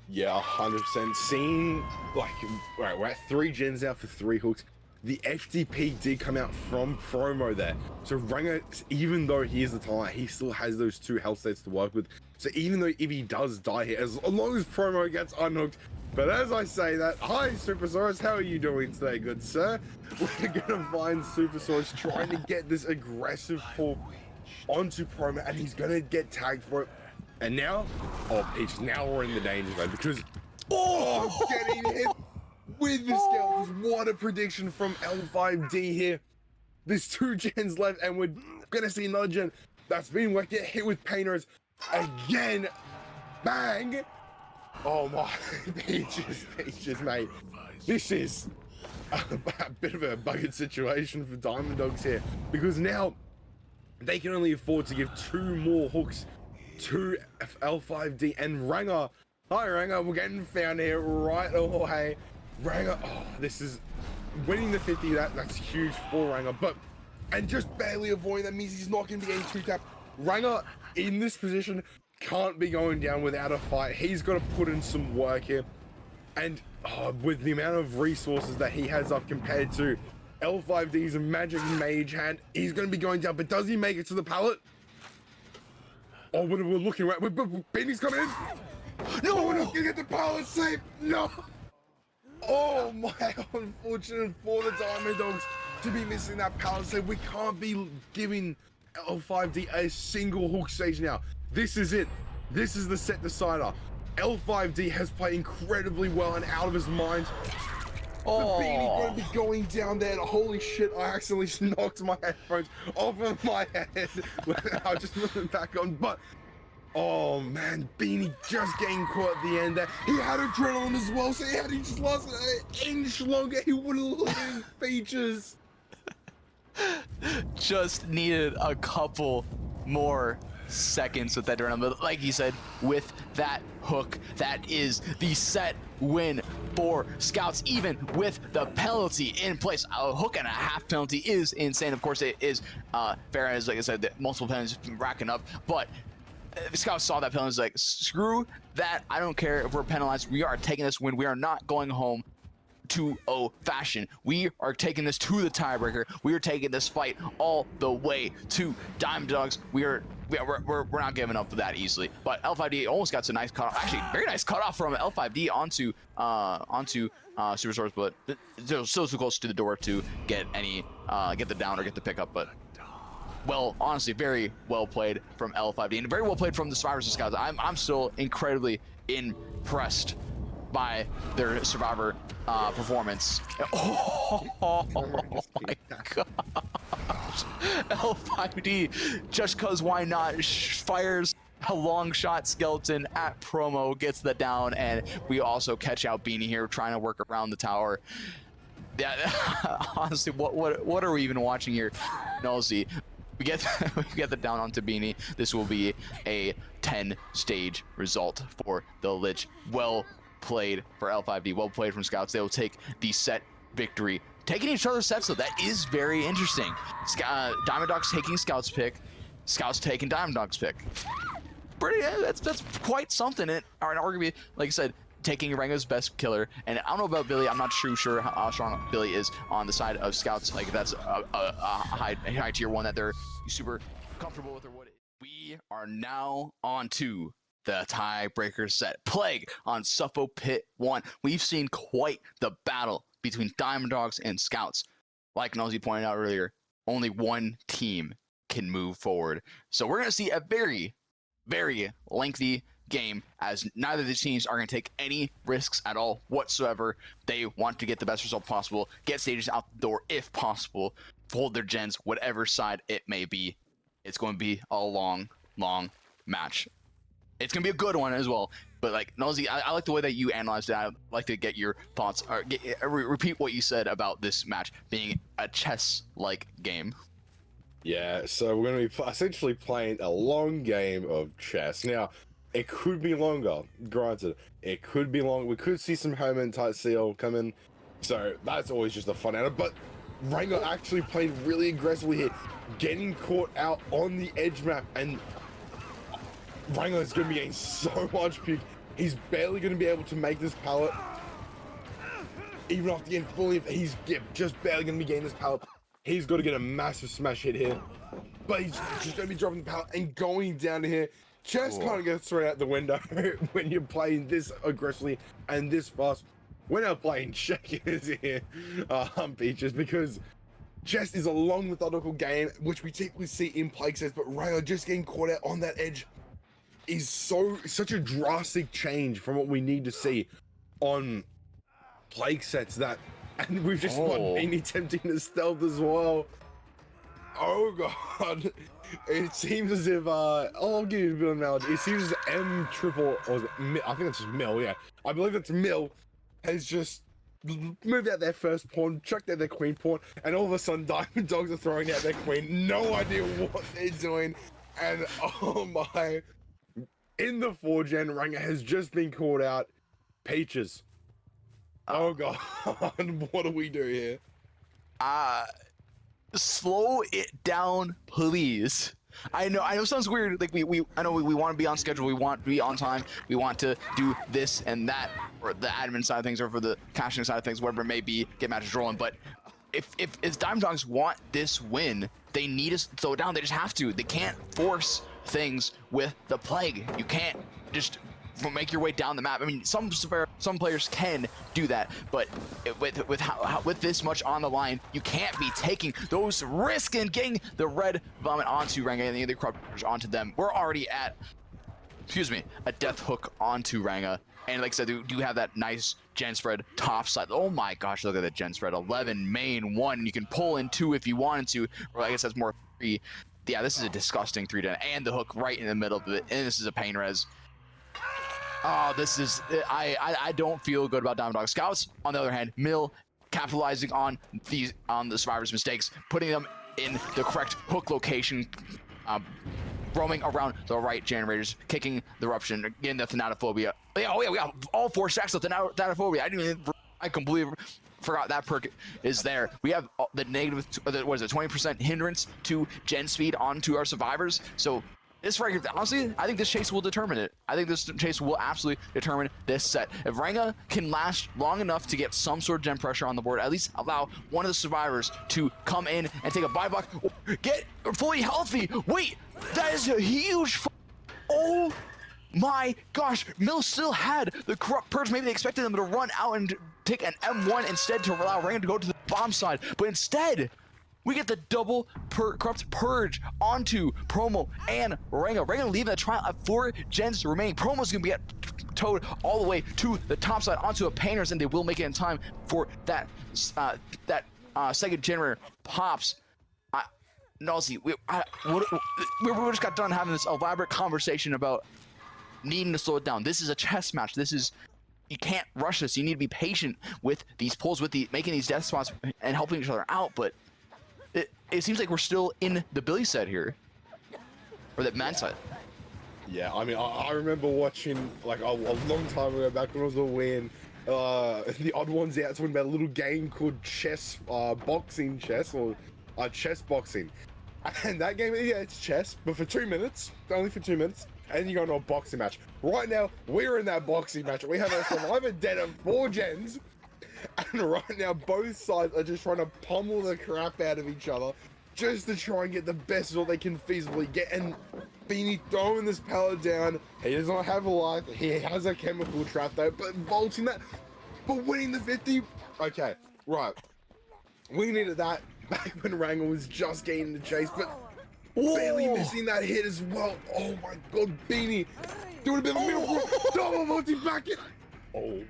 Yeah, 100%. Seeing, like, right, we're at 3 gens now for 3 hooks. The FTP did come out from promo there. So Ranga, even though he is the talent, he still has those 2 health states to work with. So even though if he does die here, as long as promo gets unhooked. But as I say that, hi Supersaurus, how are you doing today, good sir? We're gonna find Supersaurus trying to get this aggressive pull onto promo, and he's gonna get tagged for it. And now, now we're in the danger zone because getting hit with the skeletons. What a prediction from L5D here. There's 2 gens left, and we're gonna see another gen that's been get hit with painters again. Bang! Oh my, peaches, mate. This is a bit of a bugged situation for Diamond Dogs here, because now they can only afford to give 2 more hooks to L5D and Ranga. Hi Ranga, we're getting found here right away. Ranga, this is winning the 50. That's huge for Ranga, and just barely avoiding that means he's not going to be getting 2-tap. Ranga in this position can't be going down without a fight. He's got to put in some work here, and with the amount of resources that he has up compared to L5D's magic mage hand, he's going to be going down. But does he make it to the pallet? Oh, we're looking right. Benny's coming in. No, we're not gonna get the pallet safe. No. Oh my, unfortunate for the Diamond Dogs to be missing that pallet safe. We can't be giving L5D a single hook stage now. This is it. This is the set decider. L5D has played incredibly well and out of his mind. The Beanie gonna be going down there. Holy shit, I accidentally knocked my headphones off of my head. I just put them back on, but oh man, Beanie just getting caught at the end there. He had adrenaline as well, so he just lost an inch longer, he would have lived features. Just needed a couple more seconds with that adrenaline, but like you said, with that hook, that is the set win for Scouts, even with the penalty in place. A hook and a half penalty is insane. Of course, it is fair, as like I said, that multiple penalties have been racking up, but the Scouts saw that penalty, like, screw that, I don't care if we're penalized, we are taking this win, we are not going home 2-0 fashion. We are taking this to the tiebreaker. We are taking this fight all the way to Diamond Dogs. We're not giving up that easily. But L5D almost got a nice cut off. Actually, very nice cut off from L5D onto Supersaurus, but they're still too close to the door to get the down or get the pickup. But well, honestly, very well played from L5D and very well played from the Survivors and Scouts. I'm still incredibly impressed by their Survivor performance. Oh my gosh. L5D, just cause why not, fires a long shot skeleton at promo, gets the down, and we also catch out Beanie here trying to work around the tower. Yeah, honestly, what are we even watching here? Nosy. We get the down onto Beanie. This will be a 10-stage result for the Lich. Well played for L5D. Well played from Scouts. They will take the set victory. Taking each other's sets, though, that is very interesting. Diamond Dogs taking Scouts pick. Scouts taking Diamond Dogs pick. Pretty. That's quite something. It arguably, like I said, taking Ranga's best killer. And I don't know about Billy. I'm not sure how strong Billy is on the side of Scouts. Like, that's a high tier one that they're super comfortable with, or what. We are now on to the tiebreaker set. Plague on Suffo Pit 1. We've seen quite the battle between Diamond Dogs and Scouts. Like Nosy pointed out earlier, only one team can move forward. So we're going to see a very, very lengthy game, as neither of these teams are going to take any risks at all whatsoever. They want to get the best result possible, get stages out the door if possible, hold their gens, whatever side it may be. It's going to be a long, long match. It's going to be a good one as well. But like, Nosy, I like the way that you analyzed it. I'd like to get your thoughts, or repeat what you said about this match being a chess-like game. Yeah, so we're going to be essentially playing a long game of chess. Now, it could be longer, granted. It could be long. We could see some home and tight seal come in. So that's always just a fun out. But Rango actually played really aggressively here, getting caught out on the edge map, and Rango is going to be getting so much puke. He's barely going to be able to make this pallet. Even after getting fully, he's just barely going to be getting this pallet. He's got to get a massive smash hit here. But he's just going to be dropping the pallet and going down here. Just kind of gets thrown out the window when you're playing this aggressively and this fast. We're now playing checkers here, Peaches, because chess is a long methodical game, which we typically see in plague sets, but Rango just getting caught out on that edge is such a drastic change from what we need to see on plague sets and we've just got Beanie attempting to stealth as well. Oh god. It seems as if I'll give you a bit of knowledge. It seems as M triple, or is it, I think it's just Mill, yeah. I believe it's Mill has just moved out their first pawn, chucked out their queen pawn, and all of a sudden Diamond Dogs are throwing out their queen. No idea what they're doing. And oh my, in the 4-gen, Rango has just been called out. Peaches. Oh god, what do we do here? Slow it down, please. I know it sounds weird. Like I know we want to be on schedule. We want to be on time. We want to do this and that, or the admin side of things, or for the caching side of things, whatever it may be, get matches rolling. But if Diamond Dogs want this win, they need to slow it down. They just have to. They can't force things with the plague. You can't just make your way down the map. I mean, some players can do that, but with this much on the line, you can't be taking those risks and getting the red vomit onto Rango and the other corruptors onto them. We're already at, a death hook onto Rango, and like I said, they do have that nice gen spread top side. Oh my gosh, look at the gen spread. 11 main 1. You can pull in 2 if you wanted to, or I guess that's more 3. Yeah, this is a disgusting 3 den, and the hook right in the middle of it, and this is a pain res. Oh, this is, I don't feel good about Diamond Dog Scouts. On the other hand, Mill capitalizing on the survivors' mistakes, putting them in the correct hook location, roaming around the right generators, kicking the eruption, getting the Thanatophobia. Oh yeah, we got all 4 stacks of Thanatophobia. I completely forgot that perk is there. We have the negative, what is it, 20% hindrance to gen speed onto our survivors. So this right, honestly, I think this chase will determine it. I think this chase will absolutely determine this set. If Rango can last long enough to get some sort of gen pressure on the board, at least allow one of the survivors to come in and take a buyback, get fully healthy. Wait, that is a huge. Oh my gosh, Mill still had the corrupt purge. Maybe they expected them to run out and take an M1 instead to allow Rango to go to the bomb side, but instead, we get the double corrupt purge onto Promo and Rango. Rango leaving the trial at 4 gens remaining. Promo's gonna be towed all the way to the top side onto a painters, and they will make it in time for that second generator pops. Nalzi, we just got done having this elaborate conversation about needing to slow it down. This is a chess match. You can't rush this. You need to be patient with these pulls, with making these death spots and helping each other out. But it seems like we're still in the Billy set here, or that man set. Yeah, I mean, I remember watching like a long time ago, back when I was a win, the Odd Ones Out talking about a little game called chess boxing, and that game, yeah, it's chess, but for 2 minutes, only for 2 minutes, and you go into a boxing match. Right now, we're in that boxing match. We have a survivor dead of 4 gens. And right now, both sides are just trying to pummel the crap out of each other just to try and get the best of what they can feasibly get. And Beanie throwing this pallet down. He does not have a life. He has a chemical trap though, but vaulting that, but winning the 50. Okay, right. We needed that back when Rango was just getting the chase, but barely missing that hit as well. Oh my god, Beanie doing a bit of a middle double vaulting back in. Oh.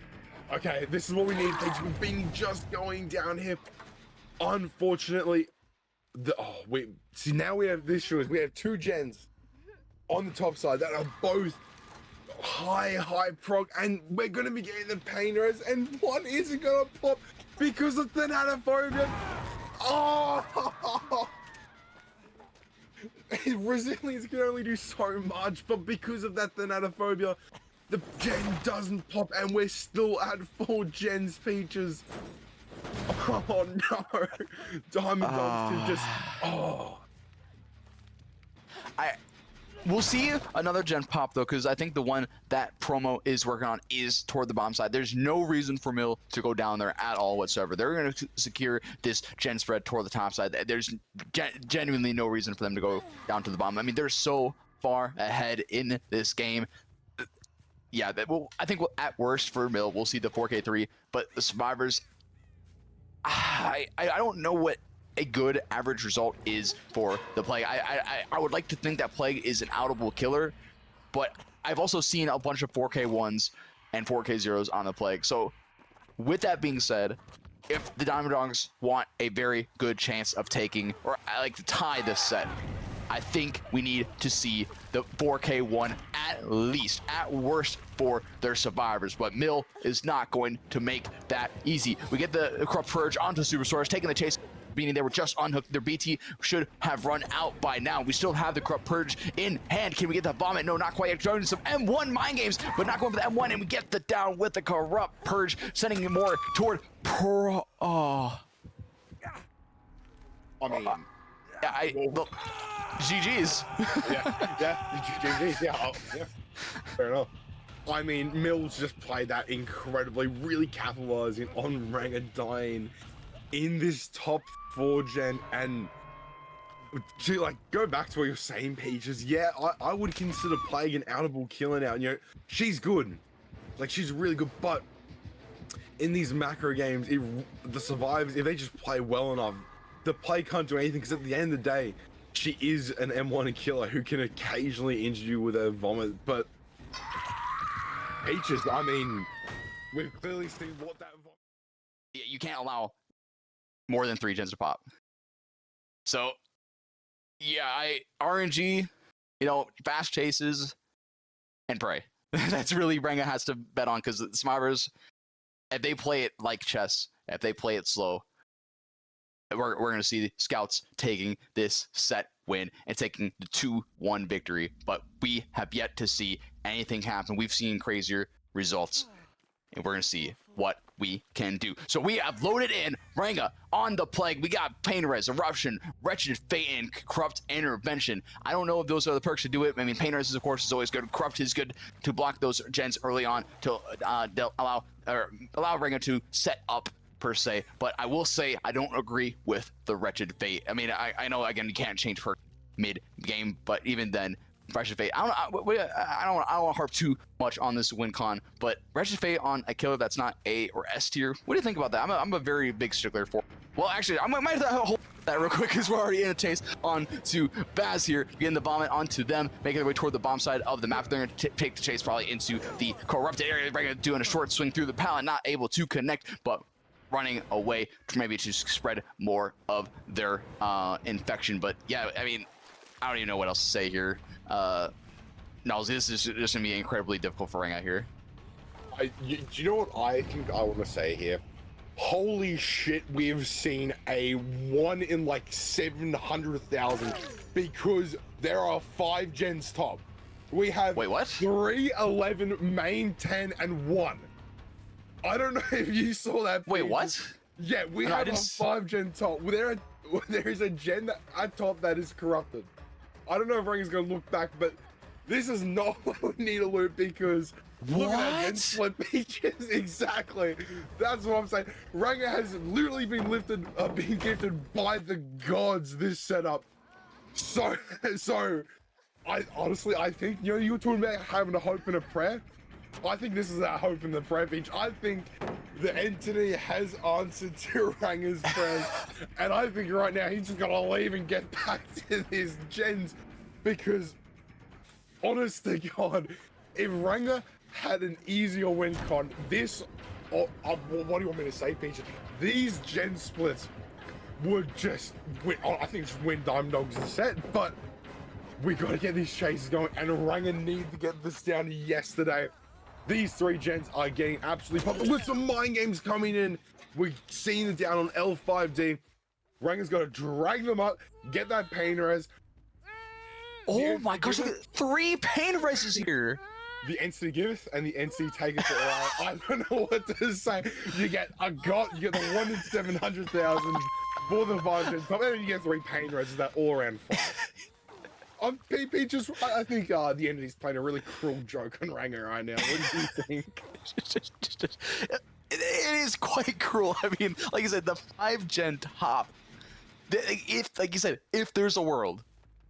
Okay, this is what we need. We've been just going down here. Unfortunately, now we have this issue is we have 2 gens on the top side that are both high prog, and we're gonna be getting the painters, and one isn't gonna pop because of Thanatophobia. Oh! Resilience can only do so much, but because of that Thanatophobia, the gen doesn't pop, and we're still at 4 gens Peaches. Oh no! Diamond Dogs can just. Oh. We'll see another gen pop though, because I think the one that promo is working on is toward the bomb side. There's no reason for Mill to go down there at all whatsoever. They're going to secure this gen spread toward the top side. There's genuinely no reason for them to go down to the bomb. I mean, they're so far ahead in this game. Yeah, I think at worst for Mill, we'll see the 4K3, but the survivors, I don't know what a good average result is for the Plague. I would like to think that Plague is an outable killer, but I've also seen a bunch of 4K1s and 4K0s on the Plague. So with that being said, if the Diamond Dogs want a very good chance of taking, or I like to tie this set, I think we need to see the 4K1 at least, at worst, for their survivors. But Mill is not going to make that easy. We get the Corrupt Purge onto Superstars, taking the chase. Meaning they were just unhooked. Their BT should have run out by now. We still have the Corrupt Purge in hand. Can we get the Vomit? No, not quite yet. Joining some M1 mind games, but not going for the M1, and we get the down with the Corrupt Purge, sending it more toward Pro. Oh. I mean, look, GG's. GG's, yeah. Fair enough. I mean, Mills just played that incredibly, really capitalizing on Ranga dying in this top 4 gen, and to like go back to what you're saying, Peaches, yeah, I would consider Plague an outable killer now. You know, she's good, like she's really good, but in these macro games, the survivors, if they just play well enough, the Plague can't do anything, because at the end of the day, she is an M1 killer who can occasionally injure you with a vomit. But Peaches, I mean, we've clearly seen what that vomit. Yeah, you can't allow more than 3 gens to pop. So, yeah, RNG, you know, fast chases, and pray. That's really Ranga has to bet on, because the survivors, if they play it like chess, if they play it slow, we're going to see the Scouts taking this set win and taking the 2-1 victory. But we have yet to see anything happen. We've seen crazier results, and we're going to see what we can do. So we have loaded in Ranga on the Plague. We got Pain Res, Eruption, Wretched Fate, and Corrupt Intervention. I don't know if those are the perks to do it. I mean, Pain Res, of course, is always good. Corrupt is good to block those gens early on to allow Ranga to set up, per se. But I will say I don't agree with the Wretched Fate. I mean, I know, again, you can't change perk mid-game, but even then, Wretched Fate, I don't want to harp too much on this win con, but Wretched Fate on a killer that's not A or S tier, what do you think about that? I'm a very big stickler for. Well, actually, I might have to hold that real quick, because we're already in a chase on to Baz here, getting the Vomit onto them, making their way toward the bomb side of the map. They're going to take the chase probably into the corrupted area. They're doing a short swing through the pallet, not able to connect, but running away to maybe to spread more of their infection. But yeah, I mean, I don't even know what else to say here. No, this is just gonna be incredibly difficult for Ranga here. Do you know what I think I want to say here? Holy shit, we've seen a 1 in like 700,000, because there are 5 gens top. We have Wait, what? 3, 11, main 10, and 1. I don't know if you saw that. Wait, what? Yeah, we have a 5 gen top. There is a gen at top that is corrupted. I don't know if Ranga's gonna look back, but this is not what we need to loot, because look at that gen split Peaches. Exactly. That's what I'm saying. Ranga has literally been being gifted by the gods this setup. So I honestly, I think, you know, you were talking about having a hope and a prayer. I think this is our hope and the prayer, Peach. I think the entity has answered to Ranga's prayers, and I think right now he's just gotta leave and get back to his gens, because honest to God, if Ranga had an easier win con, this, what do you want me to say, Peach? These gen splits would just win. I think just win Diamond Dogs the set, but we gotta get these chases going, and Ranga need to get this down yesterday. These 3 gens are getting absolutely pumped with some mind games coming in. We've seen it down on L5D. Ranga's got to drag them up, get that Pain Res. Oh my gosh, look at 3 Pain Reses here. the NC giveth and the NC taketh away. I don't know what to say. You get you get the 1 in 700,000 for the 5 top, and then you get 3 pain reses that all around 5. PP just, I think the entity's playing a really cruel joke on Rango right now. What do you think? It is quite cruel. I mean, like I said, the 5-gen top. If, like you said, if there's a world,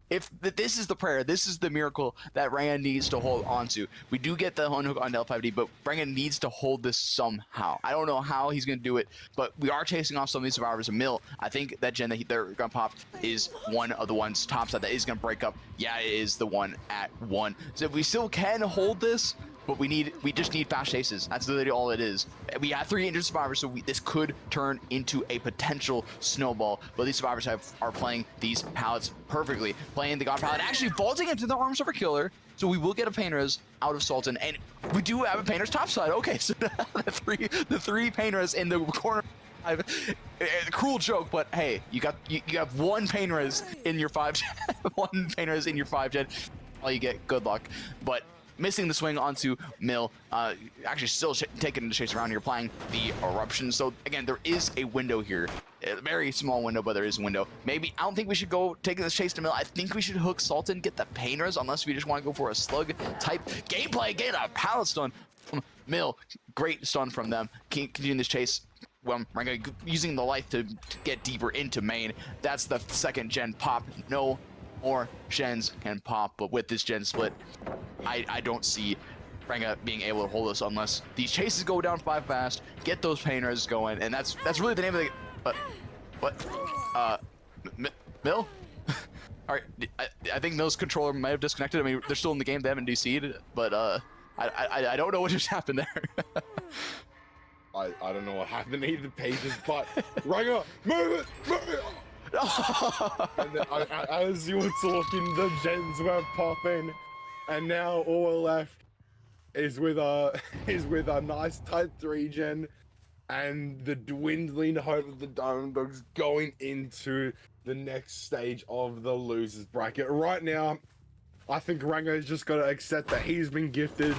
if this is the prayer, this is the miracle that Rango needs to hold on to. We do get the unhook on L5D, but Rango needs to hold this somehow. I don't know how he's going to do it, but we are chasing off some of these survivors. A Mill, I think that gen that they're going to pop is one of the ones top side that is going to break up. Yeah, it is the one at 1. So if we still can hold this, but we just need fast chases. That's literally all it is. We have 3 injured survivors, so this could turn into a potential snowball. But these survivors are playing these pallets perfectly, playing the God Pallet, actually vaulting into the Arms of a Killer. So we will get a pain res out of Sultan, and we do have a pain res topside. Okay, so the three pain res in the corner. Cruel joke, but hey, you have 1 pain res in your 5 1 pain res in your 5-gen. All you get, good luck. But missing the swing onto Mill, actually still taking the chase around here, applying the eruption. So again, there is a window here, a very small window, but there is a window. Maybe, I don't think we should go taking this chase to Mill. I think we should hook Sultan, get the pain res, unless we just want to go for a slug type gameplay, get a pallet stun from Mill. Great stun from them. Continuing this chase. Well, Rango using the life to get deeper into main. That's the 2nd-gen pop. No more gens can pop, but with this gen split, I don't see Rango being able to hold us unless these chases go down 5 fast, get those pain res going, and that's really the name of the Mill. All right, I think Mill's controller might have disconnected. I mean, they're still in the game, they haven't DC'd, but I don't know what just happened there. I don't know what happened either, pages, but Rango, move it! And then, as you were talking, the gens were popping, and now all we're left is with a nice tight 3-gen, and the dwindling hope of the Diamond Dogs going into the next stage of the losers bracket. Right now, I think Rango's just got to accept that he's been gifted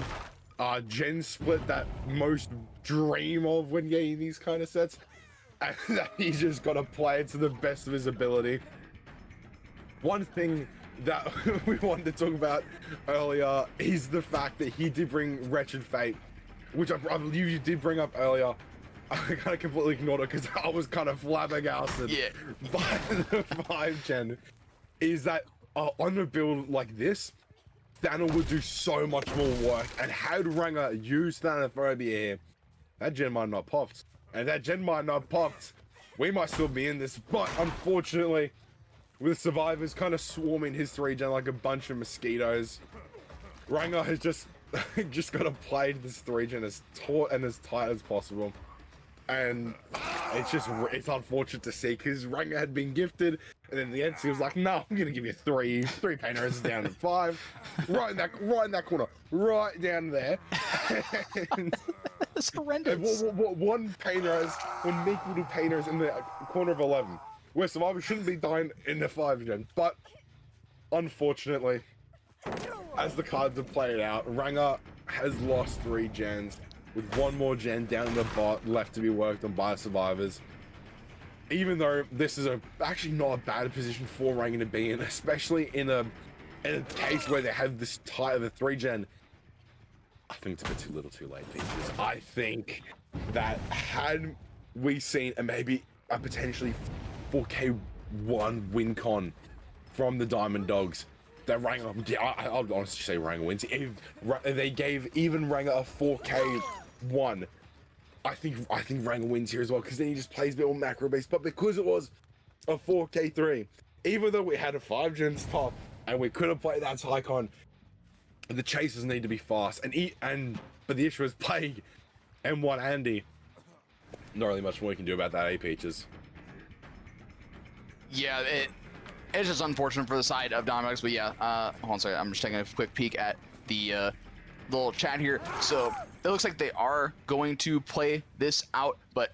gen split that most dream of when getting these kind of sets. And that he's just got to play it to the best of his ability. One thing that we wanted to talk about earlier is the fact that he did bring Wretched Fate, which I believe you did bring up earlier. I kind of completely ignored it because I was kind of flabbergasted. Yeah. By the 5-gen is that on a build like this, Thanos would do so much more work. And had Rango used Thanophobia here, that gen might not popped. And that gen might not popped, we might still be in this. But unfortunately, with survivors kind of swarming his 3-gen like a bunch of mosquitoes, Rango has just got to play this 3-gen as taut and as tight as possible. And it's unfortunate to see because Rango had been gifted, and then the NC was like, "No, I'm gonna give you three pain res down to 5, right in that corner, right down there." That's horrendous. And one pain res, one equal to pain res in the corner of 11, where survivors shouldn't be dying in the 5-gen, but unfortunately, as the cards have played out, Rango has lost 3 gens. With 1 more gen down in the bot left to be worked on by survivors. Even though this is actually not a bad position for Rango to be in, especially in a case where they have this tight of a 3-gen. I think it's a bit too little too late, Peaches. I think that had we seen maybe a potentially 4K1 win con from the Diamond Dogs, that Rango, I'll honestly say Rango wins. If they gave even Rango a 4K1, I think Rango wins here as well, because then he just plays a bit more macro based. But because it was a 4K3, even though we had a 5-gen top and we could have played that Tycon, the chases need to be fast. But the issue is Plague M1 Andy. Not really much more we can do about that, Peaches. Yeah, it's just unfortunate for the side of Diamondbacks, but yeah, hold on a second, I'm just taking a quick peek at the little chat here. So it looks like they are going to play this out, but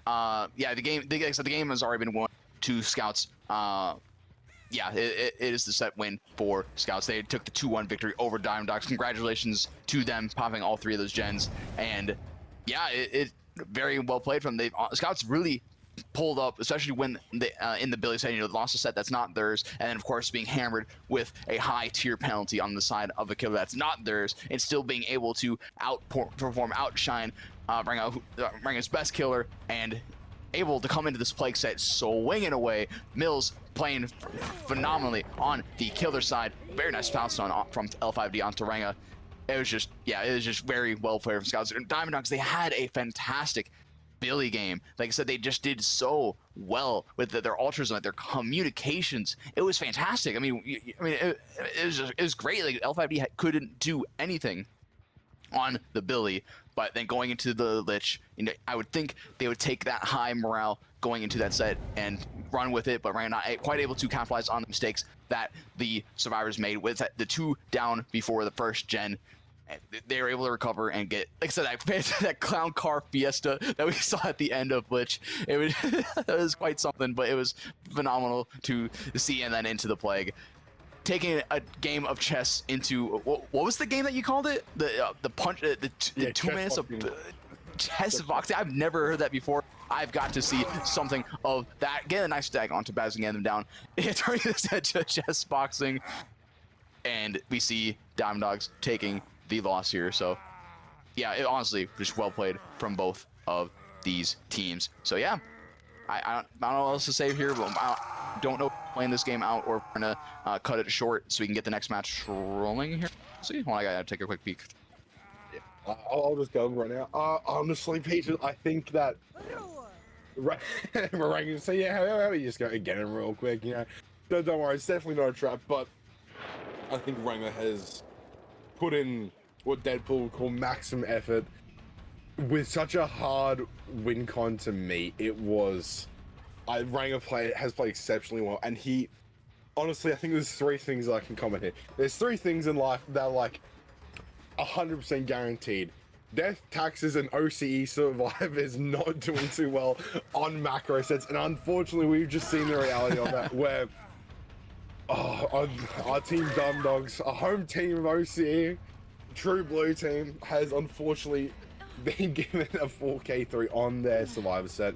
yeah, the game has already been won to Scouts. yeah, it is the set win for Scouts. They took the 2-1 victory over Diamond Dogs. Congratulations to them popping all 3 of those gens. And yeah, it very well played from them. Scouts really pulled up, especially when they in the Billy side, lost a set that's not theirs, and then of course being hammered with a high tier penalty on the side of a killer that's not theirs, and still being able to outperform, outshine Ranga's best killer, and able to come into this plague set swinging away. Mills playing phenomenally on the killer side. Very nice bounce on from L5D onto Ranga. It was just very well played from Scouts. And Diamond Dogs, they had a fantastic Billy game. Like I said, they just did so well with their ultras and their communications. It was fantastic. I mean, it was great. Like L5D couldn't do anything on the Billy, but then going into the Lich, I would think they would take that high morale going into that set and run with it, but Ryan not quite able to capitalize on the mistakes that the survivors made with the 2 down before the first gen. They were able to recover and get, like I said, that clown car fiesta that we saw at the end of Lich. It was that was quite something, but it was phenomenal to see. And then into the plague, taking a game of chess into what was the game that you called it? The punch, the 2 minutes of chess boxing. I've never heard that before. I've got to see something of that. Get a nice stack onto Baz and get them down. Turning this into chess boxing, and we see Diamond Dogs taking the loss here. So yeah, it honestly just well played from both of these teams. So yeah, I don't know what else to say here, but I don't know if we're playing this game out or we're gonna cut it short so we can get the next match rolling here. See, well, I gotta take a quick peek. Yeah, I'll just go right now. Honestly, Peter, I think that Marang, so yeah, how about we just go again real quick, Don't worry, it's definitely not a trap, but I think Ranga has put in what Deadpool would call maximum effort with such a hard win con to me. It was Ranga has played exceptionally well, and he honestly, I think there's 3 things that I can comment here. There's 3 things in life that are like 100% guaranteed. Death, taxes, and OCE survivors not doing too well on macro sets, and unfortunately we've just seen the reality of that where our team Dumb Dogs, a home team of OCE, True Blue team, has unfortunately been given a 4K3 on their survivor set.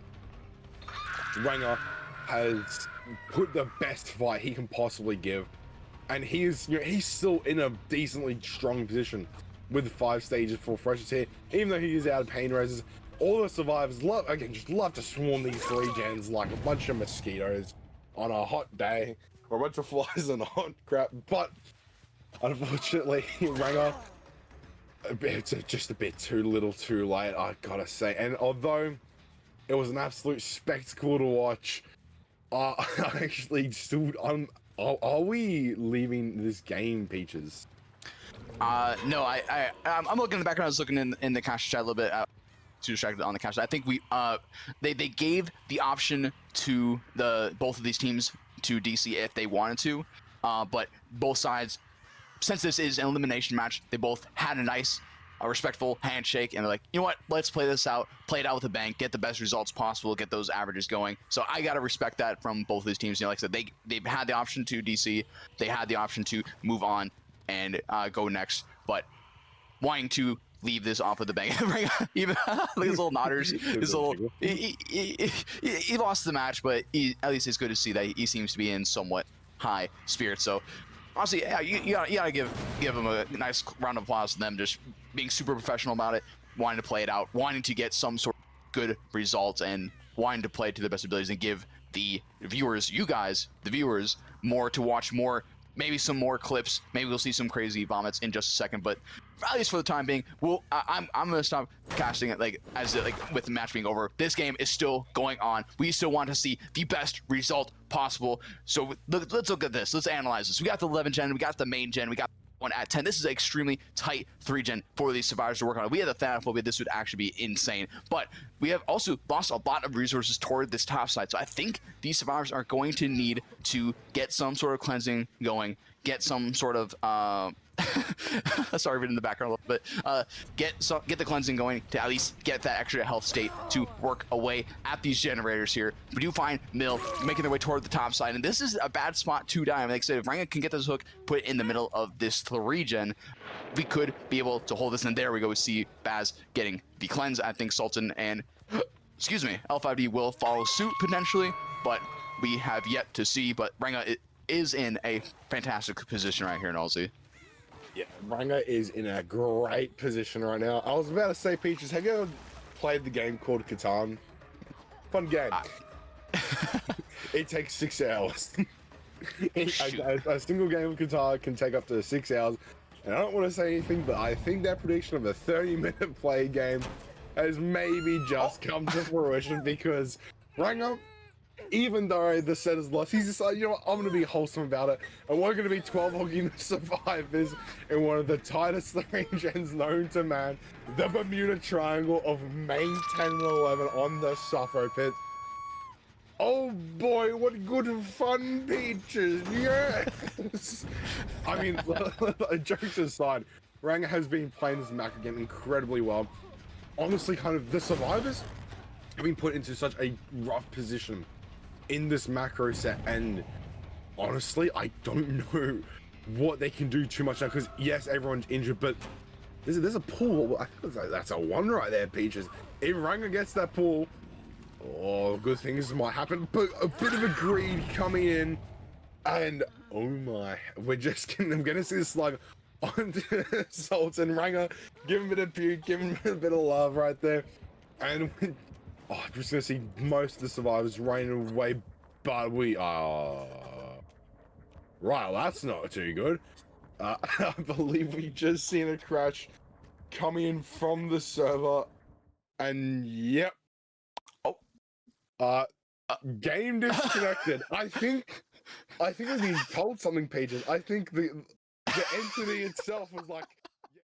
Ranga has put the best fight he can possibly give, and he's still in a decently strong position with 5 stages for Freshers here, even though he is out of pain reses. All the survivors just love to swarm these 3 gens like a bunch of mosquitoes on a hot day, or a bunch of flies on a hot crap. But unfortunately, Ranga, it's just a bit too little too late, I gotta say. And although it was an absolute spectacle to watch, I actually still, are we leaving this game, Peaches? No, I'm looking in the background. I was looking in the cash chat a little bit. Too distracted on the cash chat. I think they gave the option to both of these teams to DC if they wanted to, but both sides, since this is an elimination match, they both had a nice, respectful handshake, and they're like, you know what, let's play this out, play it out with a bang, get the best results possible, get those averages going. So I gotta respect that from both of these teams. Like I said, they've had the option to DC, they had the option to move on and go next, but wanting to leave this off of the bang. Even look at his little nodders. He lost the match, but at least it's good to see that he seems to be in somewhat high spirits. So honestly, yeah, you gotta give him a nice round of applause to them just being super professional about it, wanting to play it out, wanting to get some sort of good results, and wanting to play it to their best abilities and give the viewers, you guys, the viewers, more to watch, more, maybe some more clips. Maybe we'll see some crazy vomits in just a second, but at least for the time being, I'm gonna stop casting it with the match being over. This game is still going on. We still want to see the best result possible. So let's look at this. Let's analyze this. We got the 11 gen, we got the main gen, we got one at 10. This is an extremely tight 3 gen for these survivors to work on. We had the Thanophobia. This would actually be insane, but we have also lost a lot of resources toward this top side. So I think these survivors are going to need to get some sort of cleansing going, get some sort of sorry for in the background a little bit. Get the cleansing going to at least get that extra health state to work away at these generators here. We do find Mill making their way toward the top side, and this is a bad spot to die. Like I said, if Ranga can get this hook put in the middle of this regen, we could be able to hold this. And there we go. We see Baz getting the cleanse. I think Sultan and excuse me, L5D will follow suit potentially, but we have yet to see. But Ranga is in a fantastic position right here in Aussie. Yeah, Ranga is in a great position right now. I was about to say, Peaches, have you ever played the game called Catan? Fun game. It takes 6 hours. A single game of Catan can take up to 6 hours. And I don't want to say anything, but I think that prediction of a 30-minute play game has maybe just come to fruition because Ranga, even though the set is lost, he's decided, you know what, I'm going to be wholesome about it. And we're going to be 12 hogging the survivors in one of the tightest regions known to man, the Bermuda Triangle of main 10 and 11 on the Suffro pit. Oh boy, what good fun, Peaches, yes! I mean, jokes aside, Ranga has been playing this map again incredibly well. Honestly, kind of, the survivors have been put into such a rough position in this macro set, and honestly, I don't know what they can do too much now, because yes, everyone's injured, but there's a pool. I think that's a one right there, Peaches. If Ranga gets that pool, oh, good things might happen, but a bit of a greed coming in, and oh my, I'm gonna see this slug on Sultan. Ranga, give him a bit of puke, give him a bit of love right there, and I'm just gonna see most of the survivors raining away, but we are right. Well, that's not too good. I believe we just seen a crash coming in from the server, and yep. Game disconnected. I think we've been told something, Pages. I think the entity itself was like,